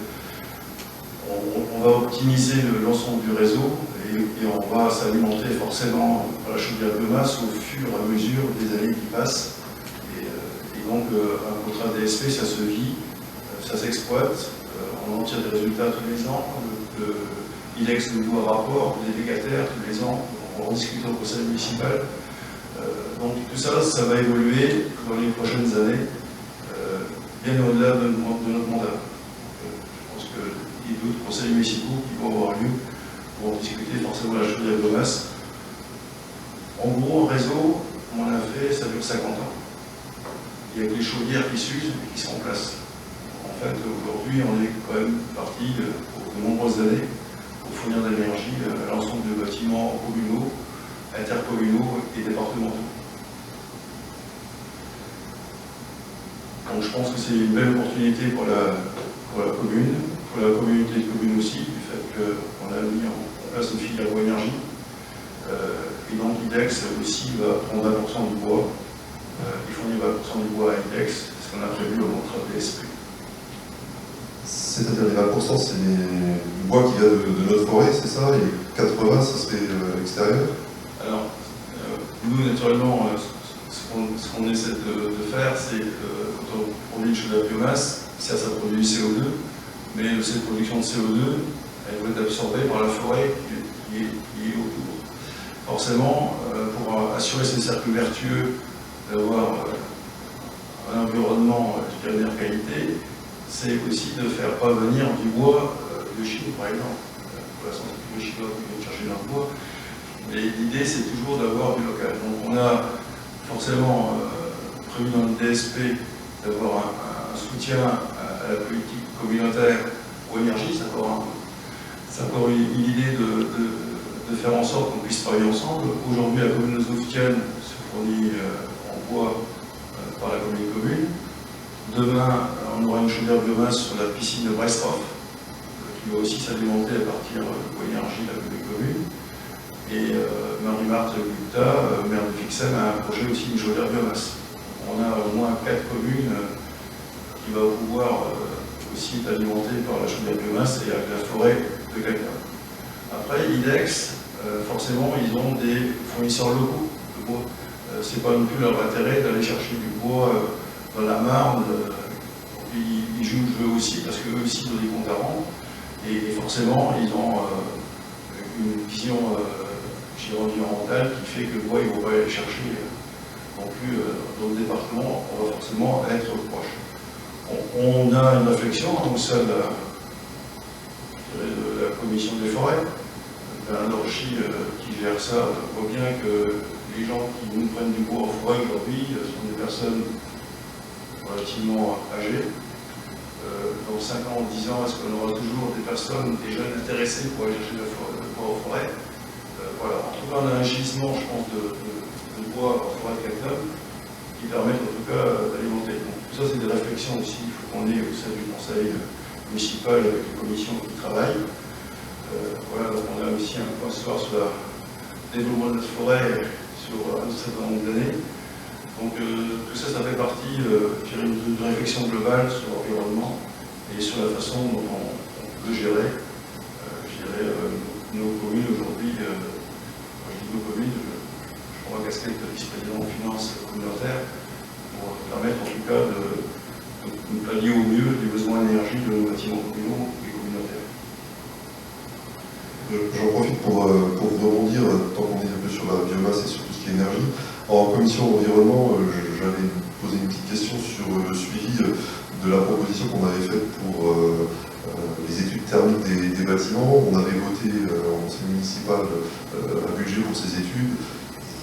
on va optimiser l'ensemble du réseau et on va s'alimenter forcément par la chaudière biomasse au fur et à mesure des années qui passent. Et donc un contrat DSP, ça se vit, ça s'exploite, on en tire des résultats tous les ans. Il ex de nouveaux rapports, des délégataires tous les ans, on en discute au conseil municipal. Donc tout ça, ça va évoluer dans les prochaines années, bien au-delà de notre mandat. Je pense qu'il y a d'autres conseils municipaux qui vont avoir lieu pour discuter forcément la chaudière biomasse. En gros, un réseau, on a fait, ça dure 50 ans. Il y a des chaudières qui s'usent et qui sont en place. En fait, aujourd'hui, on est quand même parti pour de nombreuses années pour fournir de l'énergie à l'ensemble de bâtiments communaux, intercommunaux et départementaux. Donc je pense que c'est une belle opportunité pour la commune, pour la communauté de communes aussi, du fait qu'on a mis en place une filière bois énergie. Et donc l'IDEX aussi va prendre 20% du bois. Il fournit 20% du bois à l'IDEX, c'est ce qu'on a prévu au contrat de DSP. C'est-à-dire les 20%, c'est le bois qui vient de notre forêt, c'est ça? Et 80%, ça se fait à l'extérieur? Alors, nous, naturellement, ce qu'on essaie de faire, c'est quand on produit une chaudière biomasse, ça produit du CO2, mais cette production de CO2, elle va être absorbée par la forêt qui est autour. Forcément, pour assurer ce cercle vertueux, d'avoir un environnement de dernière qualité, c'est aussi de faire parvenir du bois de Chine, par exemple. Pour l'instant, c'est plus les Chinois qui viennent chercher leur bois. Mais l'idée, c'est toujours d'avoir du local. Donc, on a forcément prévu dans le DSP d'avoir un soutien à la politique communautaire aux énergies. C'est encore une idée de faire en sorte qu'on puisse travailler ensemble. Aujourd'hui, la commune de Zouftienne se fournit en bois par la commune. Demain, on aura une chaudière biomasse sur la piscine de Brestrov, qui va aussi s'alimenter à partir de bois énergie de la commune. Et Marie-Marthe Gupta, maire de Fixem, a un projet aussi d'une chaudière biomasse. On a au moins 4 communes qui vont pouvoir aussi être alimentées par la chaudière biomasse et avec la forêt de Cacao. Après, l'IDEX, forcément, ils ont des fournisseurs locaux de bois. C'est pas non plus leur intérêt d'aller chercher du bois dans la Marne. Ils jouent le jeu aussi, parce qu'eux aussi ont des comptes à rendre. Et forcément, ils ont une vision environnementale qui fait que le bois, ils ne vont pas aller chercher non plus dans le département, on va forcément être proche. On a une réflexion au sein de la commission des forêts. Un Orchi qui gère ça voit bien que les gens qui nous prennent du bois en forêt aujourd'hui sont des personnes relativement âgées. dans 5 ans ou 10 ans, est-ce qu'on aura toujours des personnes, des jeunes intéressés pour aller chercher le bois en forêt? Voilà. En tout cas, on a un gisement, je pense, de bois en forêt de cactum qui permettent en tout cas d'alimenter. Donc tout ça, c'est des réflexions aussi, il faut qu'on ait au sein du conseil municipal avec les commissions qui travaillent. Voilà, donc on a aussi un point ce soir sur le développement de notre forêt sur un certain nombre d'années. Donc tout ça, ça fait partie d'une réflexion globale sur l'environnement et sur la façon dont on peut gérer, nos communes aujourd'hui. Quand je dis nos communes, je prends ma casquette de vice-président en finances communautaires pour permettre en tout cas de pallier au mieux les besoins d'énergie de nos bâtiments communaux et communautaires. J'en profite pour rebondir, tant qu'on est un peu sur la biomasse et sur tout ce qui est énergie. En commission environnement, j'avais posé une petite question sur le suivi de la proposition qu'on avait faite pour les études thermiques des bâtiments. On avait voté en conseil municipal un budget pour ces études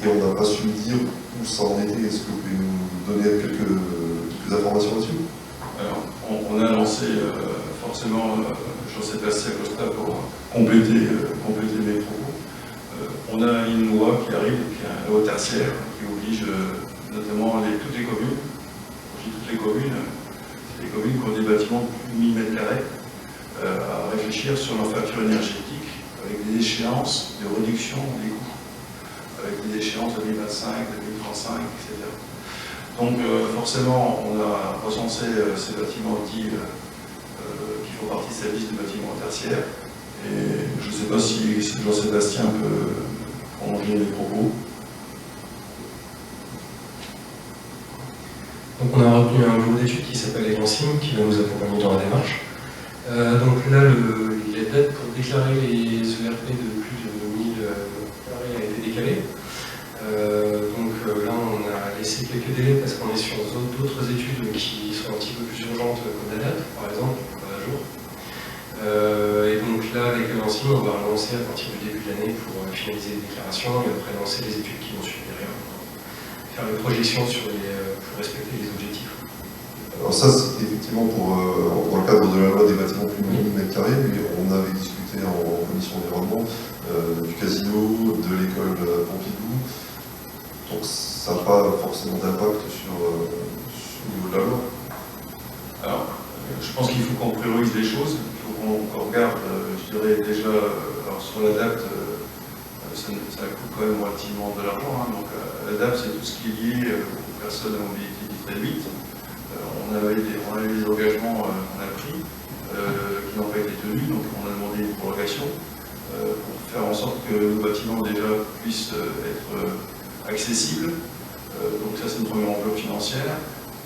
et on n'a pas su me dire où ça en était. Est-ce que vous pouvez nous donner quelques informations là-dessus? Alors, on a lancé forcément Jean-Sébastien Costa pour compléter mes propos. On a une loi qui arrive, qui est une loi tertiaire, qui oblige notamment toutes les communes, quand je dis toutes les communes, c'est les communes qui ont des bâtiments de plus de 1000 m², à réfléchir sur leur facture énergétique avec des échéances de réduction des coûts, avec des échéances 2025, 2035, etc. Donc forcément, on a recensé ces bâtiments qui font partie de cette liste de bâtiments tertiaires. Et je ne sais pas si Jean-Sébastien peut prolonger les propos. Donc on a retenu un bureau d'études qui s'appelle Evancim, qui va nous accompagner dans la démarche. Donc là, la date pour déclarer les ERP de plus de 1000 a été décalée. Donc là, on a laissé quelques délais parce qu'on est sur d'autres études qui sont un petit peu plus urgentes comme la date, par exemple, pas à jour. Et donc là, avec Evancim, on va relancer à partir du début de l'année pour finaliser les déclarations et après lancer les études qui vont suivre derrière. Faire les projections pour respecter les objectifs. Alors ça, c'est effectivement dans le cadre de la loi des bâtiments plus de 1000 m², mais on avait discuté en commission environnement du casino, de l'école Pompidou. Donc ça n'a pas forcément d'impact sur le niveau de la loi. Alors, je pense qu'il faut qu'on priorise les choses, il faut qu'on regarde, je dirais déjà, alors sur la date, ça coûte quand même relativement de l'argent, donc la date c'est tout ce qui est lié aux personnes à mobilité dite réduite. On avait des engagements qu'on a pris, qui n'ont pas été tenus, donc on a demandé une prolongation pour faire en sorte que nos bâtiments déjà puissent être accessibles. Donc ça c'est une première enveloppe financière.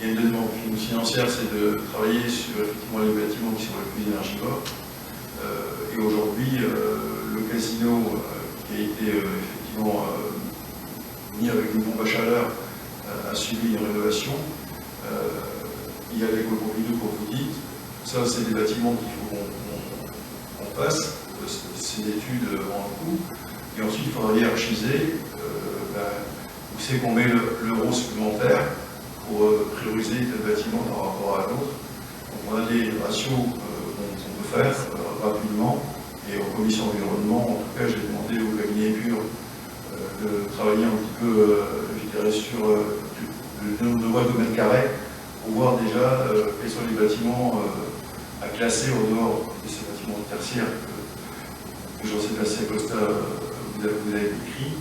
Et une deuxième enveloppe financière, c'est de travailler sur effectivement les bâtiments qui sont les plus énergivores. Et aujourd'hui, le casino qui a été effectivement mis avec une pompe à chaleur a subi une rénovation. Il y a l'école Pompidou, comme vous dites. Ça, c'est des bâtiments qu'il faut qu'on fasse. C'est une étude en cours. Et ensuite, il faudra hiérarchiser où c'est qu'on met l'euro supplémentaire pour prioriser tel bâtiment par rapport à l'autre. Donc on a des ratios qu'on peut faire rapidement. Et en commission environnement, en tout cas, j'ai demandé au cabinet Pur de travailler un petit peu, je dirais, sur le nombre de watts de mètre carré pour voir déjà quels sont les bâtiments à classer au dehors de ces bâtiments tertiaires que Jean-Sébastien Costa vous avez écrit,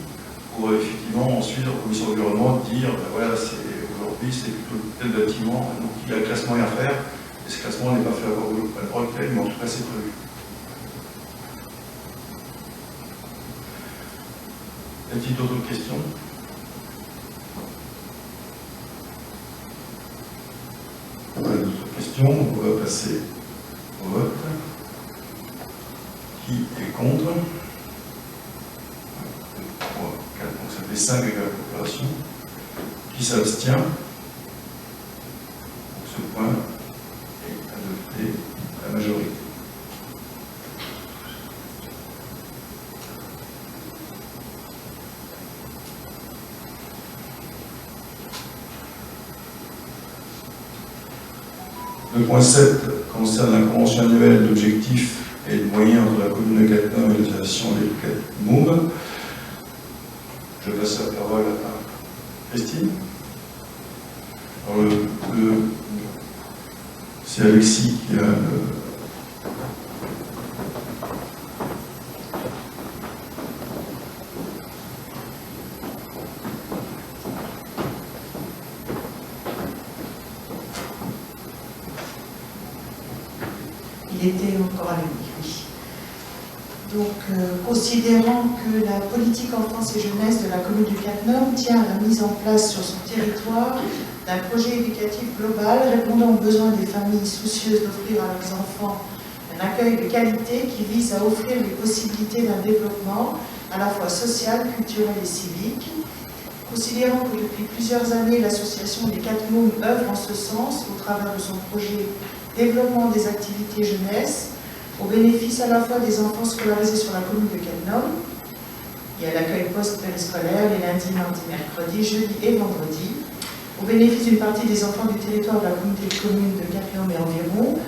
pour effectivement ensuite en commission environnement dire voilà, aujourd'hui c'est plutôt tel bâtiment, donc il y a un classement à faire, et ce classement n'est pas fait à l'heure actuelle, mais en tout cas c'est prévu. Y a-t-il d'autres questions? On a d'autres questions, on va passer au vote. Qui est contre? 1, 2, 3, 4, donc ça fait 5 avec la coopération. Qui s'abstient? Donc ce point est adopté à la majorité. Le point 7 concerne la convention annuelle d'objectifs et de moyens entre la commune de Cattenom et l'association des Catmoum. Je passe la parole à Christine. Alors, c'est Alexis qui a Il était encore allumé, oui. Donc, considérant que la politique enfance et jeunesse de la commune de Cattenom tient à la mise en place sur son territoire d'un projet éducatif global répondant aux besoins des familles soucieuses d'offrir à leurs enfants un accueil de qualité qui vise à offrir les possibilités d'un développement à la fois social, culturel et civique. Considérant que depuis plusieurs années, l'association des Catmoum œuvre en ce sens au travers de son projet développement des activités jeunesse, au bénéfice à la fois des enfants scolarisés sur la commune de Cattenom. Il y a l'accueil post-périscolaire les lundis, mardis, mercredis, jeudi et vendredi, au bénéfice d'une partie des enfants du territoire de la communauté de communes de Cattenom et environ.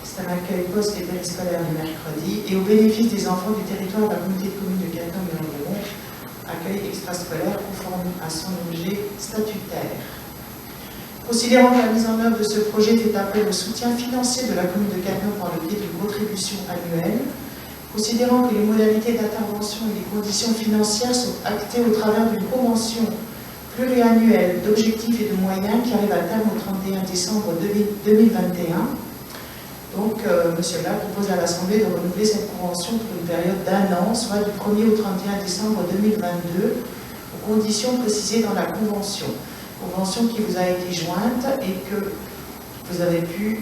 C'est un accueil post et périscolaire le mercredi, et au bénéfice des enfants du territoire de la communauté de communes de Cattenom et environ, accueil extrascolaire conforme à son objet statutaire. Considérant que la mise en œuvre de ce projet fait appel au soutien financier de la commune de Cattenom par le biais d'une contribution annuelle, considérant que les modalités d'intervention et les conditions financières sont actées au travers d'une convention pluriannuelle d'objectifs et de moyens qui arrive à terme au 31 décembre 2021. Donc, M. Lac propose à l'Assemblée de renouveler cette convention pour une période d'1 an, soit du 1er au 31 décembre 2022, aux conditions précisées dans la convention. Convention qui vous a été jointe et que vous avez pu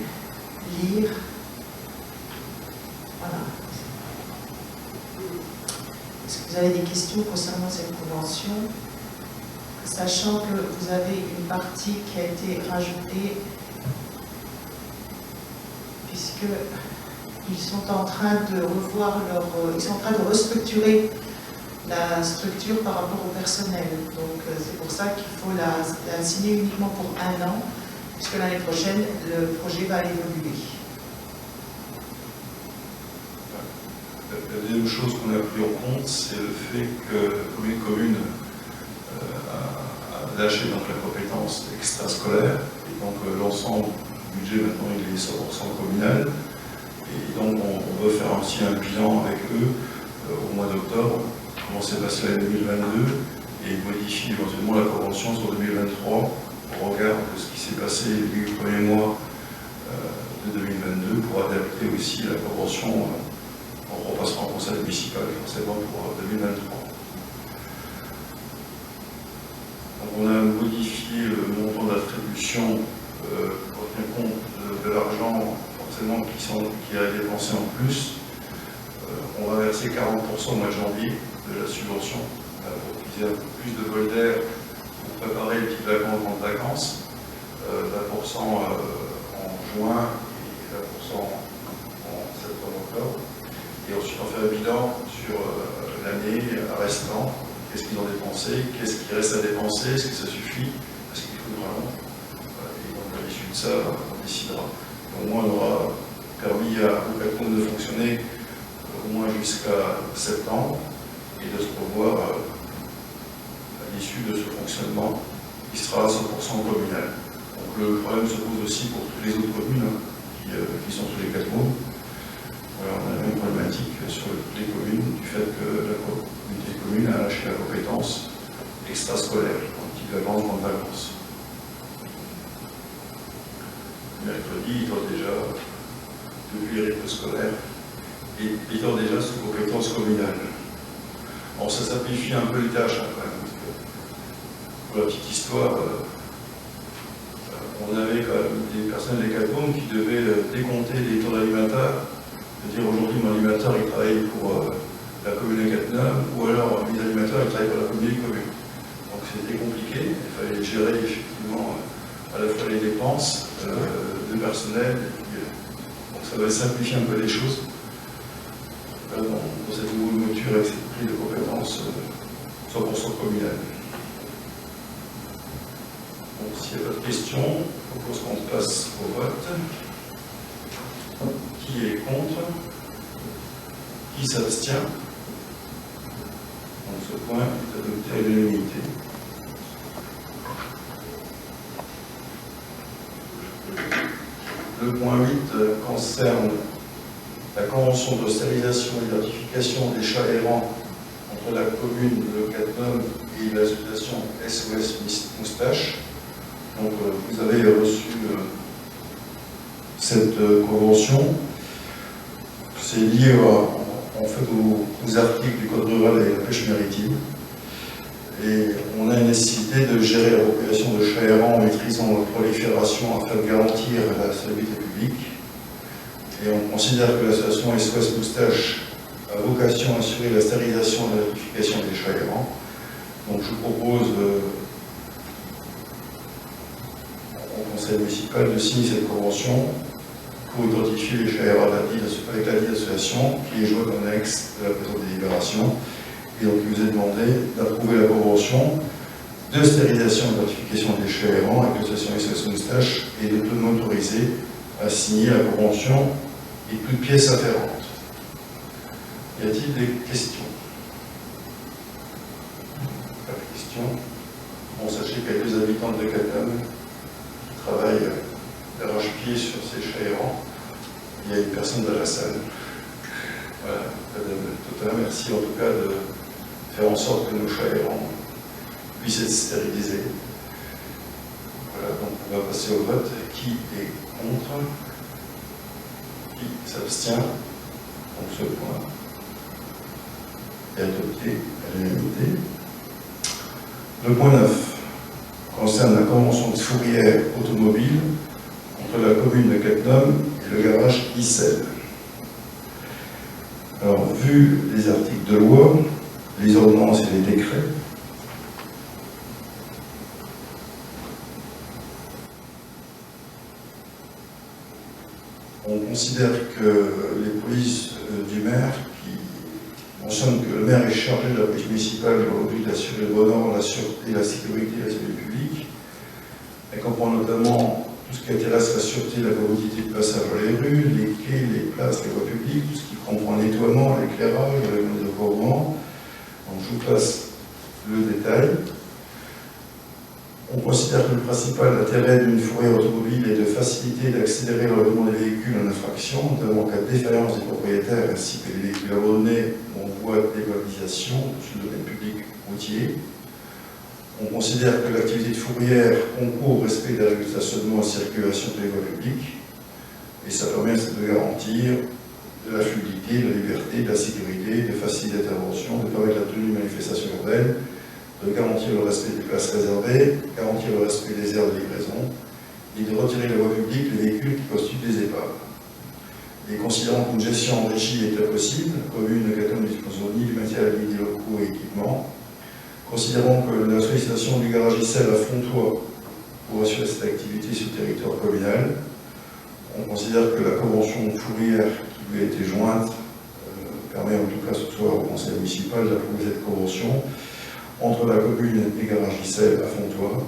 lire. Voilà. Est-ce que vous avez des questions concernant cette convention? Sachant que vous avez une partie qui a été rajoutée, puisqu'ils sont en train de revoir ils sont en train de restructurer la structure par rapport au personnel. Donc c'est pour ça qu'il faut la signer uniquement pour 1 an, puisque l'année prochaine, le projet va évoluer. La deuxième chose qu'on a pris en compte, c'est le fait que la commune a lâché donc la compétence extrascolaire, et donc l'ensemble du budget maintenant il est 100% communal, et donc on veut faire aussi un bilan avec eux au mois d'octobre. Comment s'est passé l'année 2022 et modifier éventuellement la convention sur 2023 au regard de ce qui s'est passé les 8 premiers mois de 2022 pour adapter aussi la convention. On repassera en conseil municipal forcément pour 2023. Donc on a modifié le montant d'attribution pour tenir compte de l'argent forcément qui a dépensé en plus. On va verser 40% au mois de janvier de la subvention pour qu'ils aient un peu plus de vol d'air pour préparer les petites vacances, grandes vacances, 20% en juin et 20% en septembre-octobre. Et ensuite on fait un bilan sur l'année restant, qu'est-ce qu'ils ont dépensé, qu'est-ce qui reste à dépenser, est-ce que ça suffit, est-ce qu'il faudra long. Et donc à l'issue de ça, on décidera. Au moins on aura permis à Cattenom de fonctionner au moins jusqu'à septembre, et de se revoir à l'issue de ce fonctionnement qui sera à 100% communal. Donc le problème se pose aussi pour toutes les autres communes qui sont sous les Cattenom. Voilà, on a la même problématique sur toutes les communes du fait que la communauté de communes a lâché la compétence extrascolaire, donc qui va vendre en vacances. Mercredi, il doit déjà, depuis les rythmes scolaires, et étant déjà sous compétence communale. Bon, ça simplifie un peu les tâches, quand même, parce que, pour la petite histoire, on avait quand même des personnes des Cattenom qui devaient décompter les taux d'animateur, de dire aujourd'hui mon animateur il travaille pour la commune de Cattenom, ou alors mes animateurs ils travaillent pour la commune des communes. Donc c'était compliqué, il fallait gérer effectivement à la fois les dépenses de personnel, donc ça va simplifier un peu les choses. Dans cette nouvelle mouture avec cette prise de compétences 100% communale. Donc s'il n'y a pas de questions, je propose qu'on passe au vote. Qui est contre? Qui s'abstient? Donc ce point est adopté à l'unanimité. Le point 8 concerne la convention de stérilisation et d'identification des chats errants entre la commune de Cattenom et l'association SOS Moustache. Donc vous avez reçu cette convention. C'est lié en fait aux articles du Code rural et de la pêche maritime. Et on a une nécessité de gérer la population de chats errants en maîtrisant leur prolifération afin de garantir la salubrité publique. Et on considère que l'association SOS Moustache a vocation à assurer la stérilisation et la notification des chats errants. Donc je vous propose au conseil municipal de signer cette convention pour identifier les chats errants avec la dite association qui est jointe en annexe de la présente délibération. Et donc il vous est demandé d'approuver la convention de stérilisation et d'identification des chats errants avec l'association SOS Moustache et de m'autoriser à signer la convention et toutes pièces afférentes. Y a-t-il des questions? Pas de questions. Bon, sachez qu'il y a 2 habitants de Cattenom qui travaillent d'arrache-pied sur ces chats errants. Il y a une personne dans la salle. Voilà, Madame, merci en tout cas de faire en sorte que nos chats errants puissent être stérilisés. Voilà, donc on va passer au vote. Qui est contre? Qui s'abstient? Donc ce point est adopté à l'unanimité. Le point 9 concerne la convention de fourrière automobile entre la commune de Cattenom et le garage Issel. Alors, vu les articles de loi, les ordonnances et les décrets, on considère que les polices du maire qui mentionnent que le maire est chargé de la police municipale dans le but d'assurer le bon ordre, la sûreté, la sécurité et la sécurité publique. Elle comprend notamment tout ce qui intéresse la sûreté, la commodité de passage dans les rues, les quais, les places, les voies publiques, tout ce qui comprend le nettoiement, l'éclairage, le règlement de couvrement. Donc je vous passe le détail. On considère que le principal intérêt d'une fourrière automobile est de faciliter et d'accélérer le règlement des véhicules en infraction, notamment en cas de défaillance des propriétaires ainsi que des véhicules abandonnés ou en voie de dévalisation sur le domaine public routier. On considère que l'activité de fourrière concourt au respect des règles de stationnement et circulation de les voies publiques, et ça permet de garantir de la fluidité, de la liberté, de la sécurité, de faciliter l'intervention, de permettre la tenue de manifestations urbaines, de garantir le respect des places réservées, garantir le respect des aires de livraison, et de retirer de la voie publique les véhicules qui constituent des épaves. Et considérant qu'une gestion en régie est impossible, la commune de Cattenom ne dispose ni du matériel ni des locaux et équipements, considérant que la sollicitation du garage Issel à Fontois pour assurer cette activité sur le territoire communal, on considère que la convention fourrière qui lui a été jointe permet en tout cas ce soir au conseil municipal d'approuver cette convention entre la commune et garage Issel à Fontois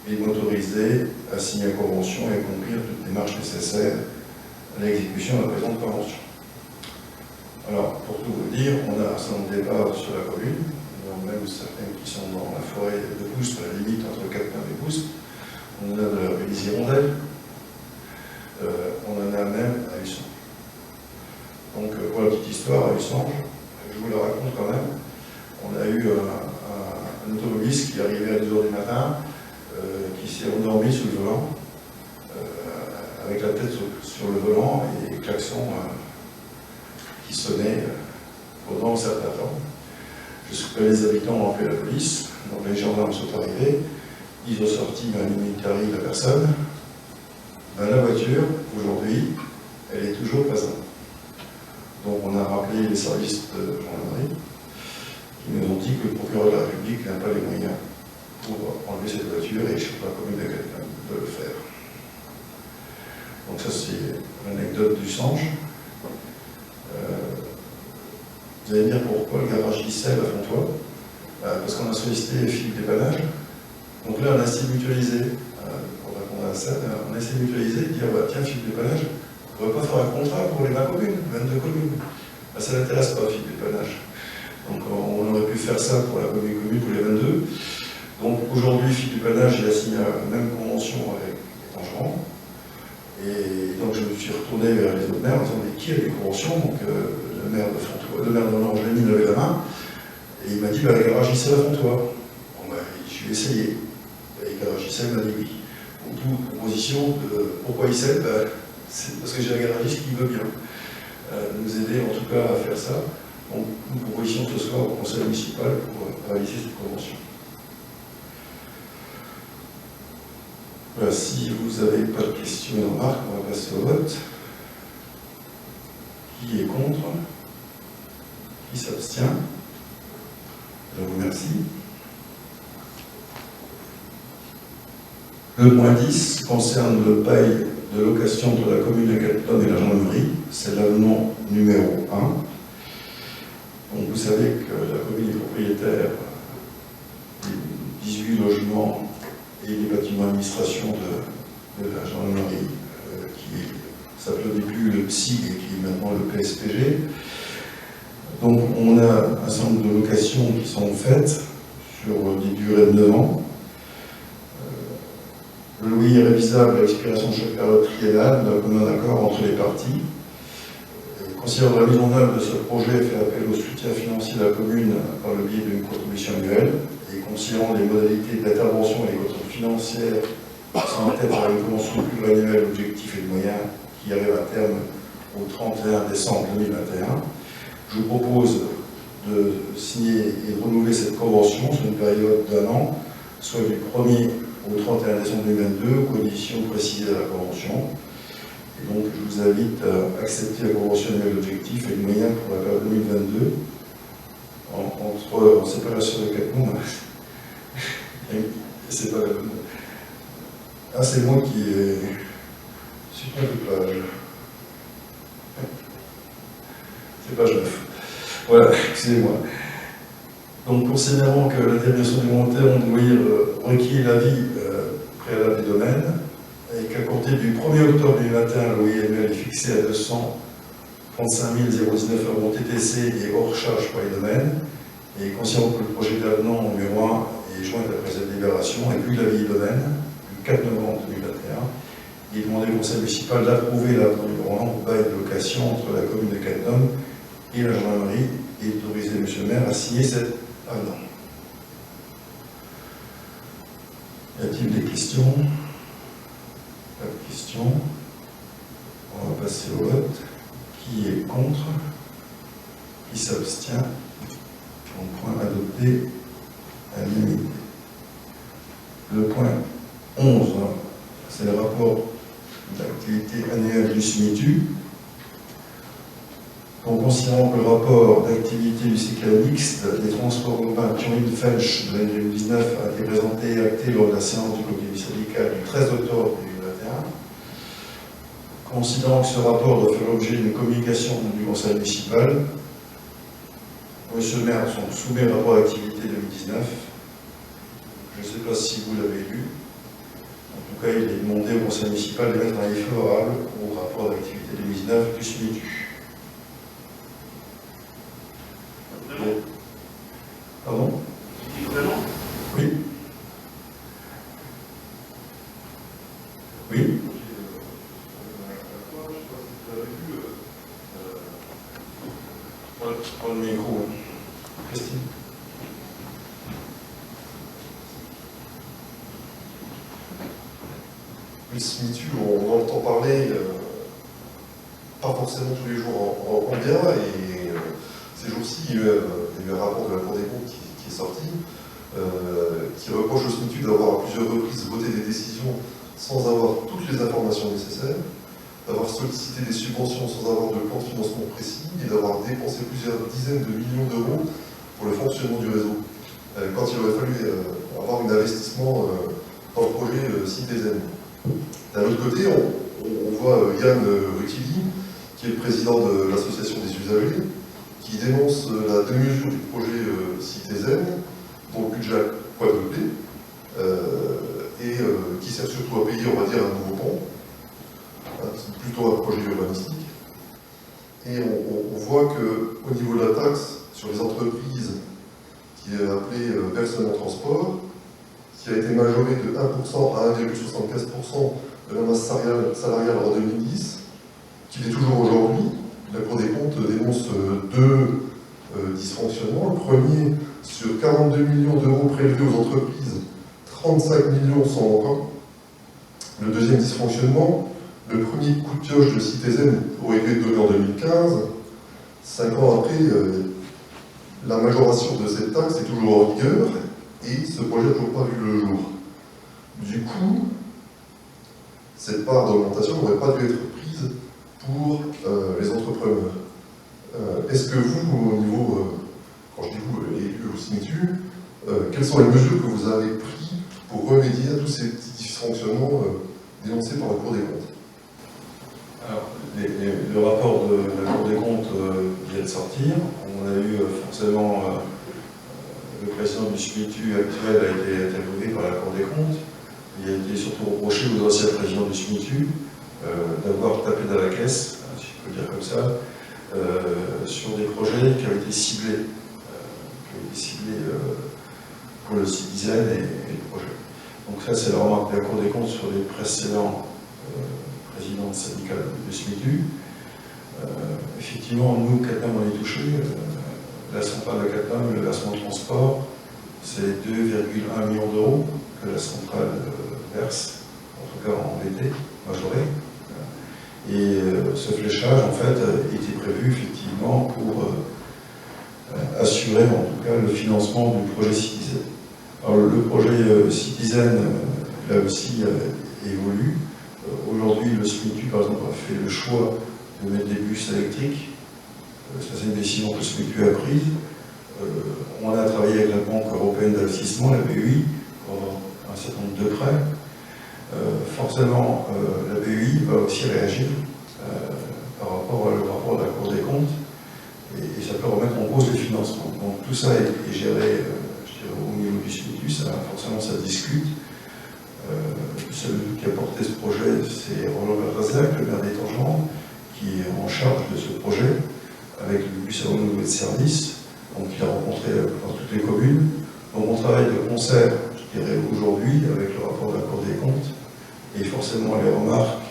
et m'autoriser à signer la convention et à accomplir toutes les démarches nécessaires à l'exécution de la présente convention. Alors, pour tout vous dire, on a un certain nombre d'épaves sur la commune, même certaines qui sont dans la forêt de Boust, à la limite entre Cattenom et Boust. On en a des hirondelles, on en a même à Ussange. Donc, pour la petite histoire, à Ussange, je vous la raconte quand même, on a eu un automobiliste qui est arrivé à 2 h du matin, qui s'est endormi sous le volant, avec la tête sur le volant et les klaxons qui sonnaient pendant un certain temps. Jusque les habitants ont appelé la police, donc les gendarmes sont arrivés, ils ont sorti un militari de la personne. La voiture, aujourd'hui, elle est toujours présente. Donc on a rappelé les services de gendarmerie qui nous ont dit que le procureur de la République n'a pas les moyens pour enlever cette voiture et je ne suis pas commune de quelqu'un de le faire. Donc ça c'est l'anecdote du Sange. Vous allez dire pourquoi le garage Issel à Fontois? Parce qu'on a sollicité Philippe Dépannage. Donc là, on a essayé de mutualiser, pour répondre à ça, on a essayé de mutualiser et de dire tiens, Philippe Dépannage, On ne va pas faire un contrat pour les 20 communes, 22 communes. Ben, ça n'intéresse pas Philippe Panache. Donc on aurait pu faire ça pour la commune, pour les 22. Donc aujourd'hui, Philippe Panache, il a signé la même convention avec Tangerand. Et donc je me suis retourné vers les autres maires en disant, mais qui a des conventions? Donc le maire de Lange-Lénine levait la main. Et il m'a dit, bah, la garagiste à Fontois. Bon, bah, je vais essayer. Et la garagiste m'a dit oui. Donc, toute proposition de pourquoi Issel, bah, c'est parce que j'ai un garagiste qui veut bien nous aider en tout cas à faire ça. Donc, une proposition ce soir au conseil municipal pour réaliser cette convention. Voilà, si vous n'avez pas de questions et de remarques, on va passer au vote. Qui est contre? Qui s'abstient? Je vous remercie. Le point 10 concerne le bail de location entre la commune de Cattenom et la gendarmerie. C'est l'avenant numéro 1. Donc vous savez que la commune est propriétaire des 18 logements et des bâtiments d'administration de la gendarmerie, qui s'appelait au début le PSIG et qui est maintenant le PSPG. Donc on a un certain nombre de locations qui sont faites sur des durées de 9 ans. Le loyer est révisable à l'expiration de chaque période triennale d'un commun accord entre les parties. Considérant la mise en œuvre de ce projet fait appel au soutien financier de la commune par le biais d'une contribution annuelle, et considérant les modalités d'intervention et les contraintes financières sont en tête par une convention pluriannuelle d'objectifs et de moyens qui arrive à terme au 31 décembre 2021, je vous propose de signer et de renouveler cette convention sur une période d'1 an, soit du 1er au 31 décembre 2022, aux conditions précisées de la convention. Et donc, je vous invite à accepter la convention annuelle d'objectifs et de moyens pour la période 2022, en séparation de 4 mois. C'est pas la bonne. Ah, c'est moi qui ai. Super de page. C'est page 9. Voilà, excusez-moi. Donc, considérant que la termination du montant de loyer requiert l'avis préalable des domaines, et qu'à compter du 1er octobre 2021, le loyer annuel est fixé à 235 019 € TTC et hors charge pour les domaines, et considérant que le projet d'avenant numéro 1 est joint après cette libération, et puis l'avis des domaines, le 4 novembre 2021, il est demandé au conseil municipal d'approuver l'avenant numéro 1 au bail de location entre la commune de Cattenom et la gendarmerie, et d'autoriser M. le maire à signer cet avenant. Y a-t-il des questions? Pas de questions. On va passer au vote. Qui est contre? Qui s'abstient? Donc, point adopté à l'unanimité. Le point 11, c'est le rapport d'activité annuelle du SMITU. En considérant que le rapport d'activité du cycle mixte des transports urbains Turin-Felch de l'année 2019 a été présenté et acté lors de la séance du comité syndical du 13 octobre 2021, considérant que ce rapport doit faire l'objet d'une communication du conseil municipal, Monsieur le maire soumet le rapport d'activité 2019. Je ne sais pas si vous l'avez lu. En tout cas, il est demandé au conseil municipal d'émettre un avis favorable au rapport d'activité 2019 du SMITU. Pardon? Vraiment? Oui. Oui. Prends le micro. Christine. Le SMITU, on en entend parler, pas forcément tous les jours en bien, et ces jours-ci, il y a eu un rapport de la Cour des comptes qui est sorti, qui reproche au SMITU d'avoir à plusieurs reprises voté des décisions sans avoir toutes les informations nécessaires, d'avoir sollicité des subventions sans avoir de plan de financement précis, et d'avoir dépensé plusieurs dizaines de millions d'euros pour le fonctionnement du réseau, quand il aurait fallu avoir un investissement dans le projet Citizen. D'un autre côté, on voit Yann Rutilli, qui est le président de l'association des usagers, qui dénonce la démesure du projet Citizen, dont le budget a quadruplé, et qui sert surtout à payer, on va dire, un nouveau pont, c'est plutôt un projet urbanistique. Et on voit qu'au niveau de la taxe sur les entreprises, qui est appelée versement transport, qui a été majorée de 1% à 1,75% de la masse salariale en 2010, qui est toujours aujourd'hui. La Cour des comptes dénonce deux dysfonctionnements. Le premier, sur 42 millions d'euros prélevés aux entreprises, 35 millions sont manquants. Le deuxième dysfonctionnement, le premier coup de pioche de Citizen aurait dû être donné en 2015. 5 ans après, la majoration de cette taxe est toujours en vigueur et ce projet n'a toujours pas vu le jour. Du coup, cette part d'augmentation n'aurait pas dû être prise pour les entrepreneurs. Est-ce que vous, au niveau, quand je dis vous, élus au SMICTU, quelles sont les mesures que vous avez prises pour remédier à tous ces petits dysfonctionnements dénoncés par la Cour des comptes? Alors, le rapport de la Cour des comptes vient de sortir. On a eu forcément le président du SMICTU actuel a été interviewé par la Cour des comptes. Il a été surtout reproché aux anciens présidents du SMICTU d'avoir tapé dans la caisse, si je peux le dire comme ça, sur des projets qui avaient été ciblés, pour le Citizen et le projet. Donc ça, c'est la remarque de la Cour des comptes sur les précédents présidents syndicaux du SMICTU. Effectivement, nous, Catnam, on est touchés. La centrale de Catnam, le versement de transport, c'est 2,1 millions d'euros que la centrale verse, en tout cas en été, majoré. Et ce fléchage, en fait, était prévu effectivement pour assurer, en tout cas, le financement du projet Citizen. Alors, le projet Citizen, là aussi, évolue. Aujourd'hui, le SMICTU, par exemple, a fait le choix de mettre des bus électriques. Ça, c'est une décision que le SMICTU a prise. On a travaillé avec la Banque européenne d'investissement, la BEI, pour un certain nombre de prêts. Forcément, la BEI va aussi réagir par rapport au rapport de la Cour des comptes et ça peut remettre en cause les financements. Donc tout ça est géré au niveau du SMICTU, forcément ça discute. Celui qui a porté ce projet, c'est Roland Verzac, le maire d'Étanges, qui est en charge de ce projet, avec le bus à haut niveau de service. Donc il a rencontré dans toutes les communes. Donc on travaille de concert, je dirais, aujourd'hui, avec le rapport de la Cour des comptes, et forcément les remarques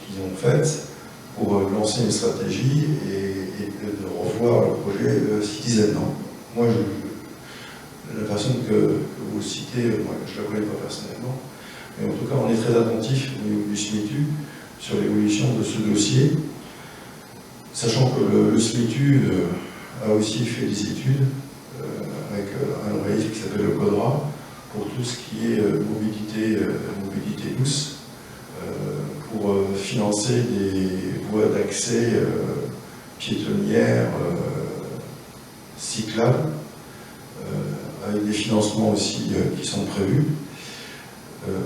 qu'ils ont faites pour lancer une stratégie et de revoir le projet Citizen. Moi, la personne que vous citez, moi, je ne la connais pas personnellement, mais en tout cas, on est très attentif au niveau du SMICTU sur l'évolution de ce dossier, sachant que le SMICTU a aussi fait des études avec un organisme qui s'appelle le CODRA pour tout ce qui est mobilité douce, pour financer des voies d'accès piétonnières, cyclables, avec des financements aussi qui sont prévus.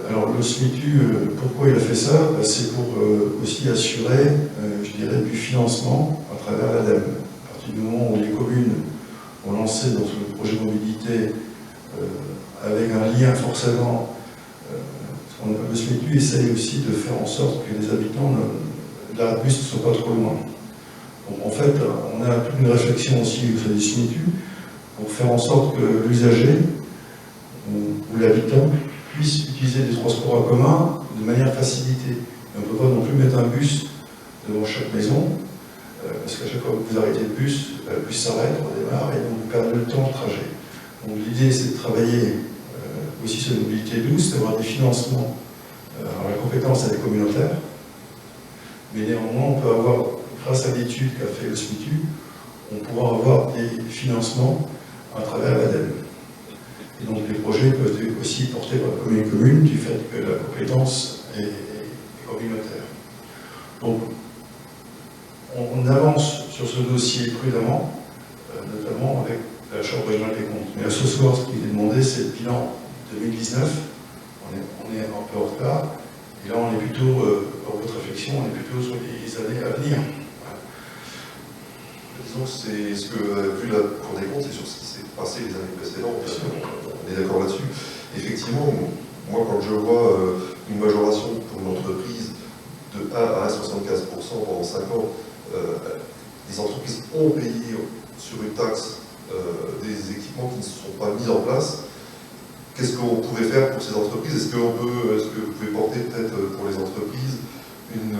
Alors le SMICTU, pourquoi il a fait ça? C'est pour aussi assurer, je dirais, du financement à travers l'ADEME. À partir du moment où les communes ont lancé dans le projet de mobilité avec un lien forcément, le SMICTU essaye aussi de faire en sorte que les habitants de la bus ne soient pas trop loin. Donc en fait, on a toute une réflexion aussi au sein du SMICTU pour faire en sorte que l'usager ou l'habitant puisse utiliser des transports en commun de manière facilitée. Et on ne peut pas non plus mettre un bus devant chaque maison, parce qu'à chaque fois que vous arrêtez le bus s'arrête, redémarre, et donc vous perdez le temps de trajet. Donc l'idée, c'est de travailler aussi sur la mobilité douce, d'avoir des financements. Alors la compétence, elle est communautaire, mais néanmoins, on peut avoir, grâce à l'étude qu'a fait le SMICTU, on pourra avoir des financements à travers l'ADEME. Et donc les projets peuvent être aussi portés par la commune du fait que la compétence est communautaire. Donc on avance sur ce dossier prudemment, notamment avec la Chambre régionale des comptes. Mais à ce soir, ce qui est demandé, c'est le bilan 2019. On est un peu en retard. Et là, on est plutôt, dans votre réflexion, on est plutôt sur les années à venir. Voilà. Disons, c'est ce que, vu la Cour des comptes, c'est sur ce qui s'est passé les années précédentes. On est d'accord là-dessus. Effectivement, moi, quand je vois une majoration pour une entreprise de 1 à pendant 5 ans, les entreprises ont payé sur une taxe des équipements qui ne sont pas mis en place. Qu'est-ce qu'on pourrait faire pour ces entreprises? Est-ce que vous pouvez porter peut-être pour les entreprises une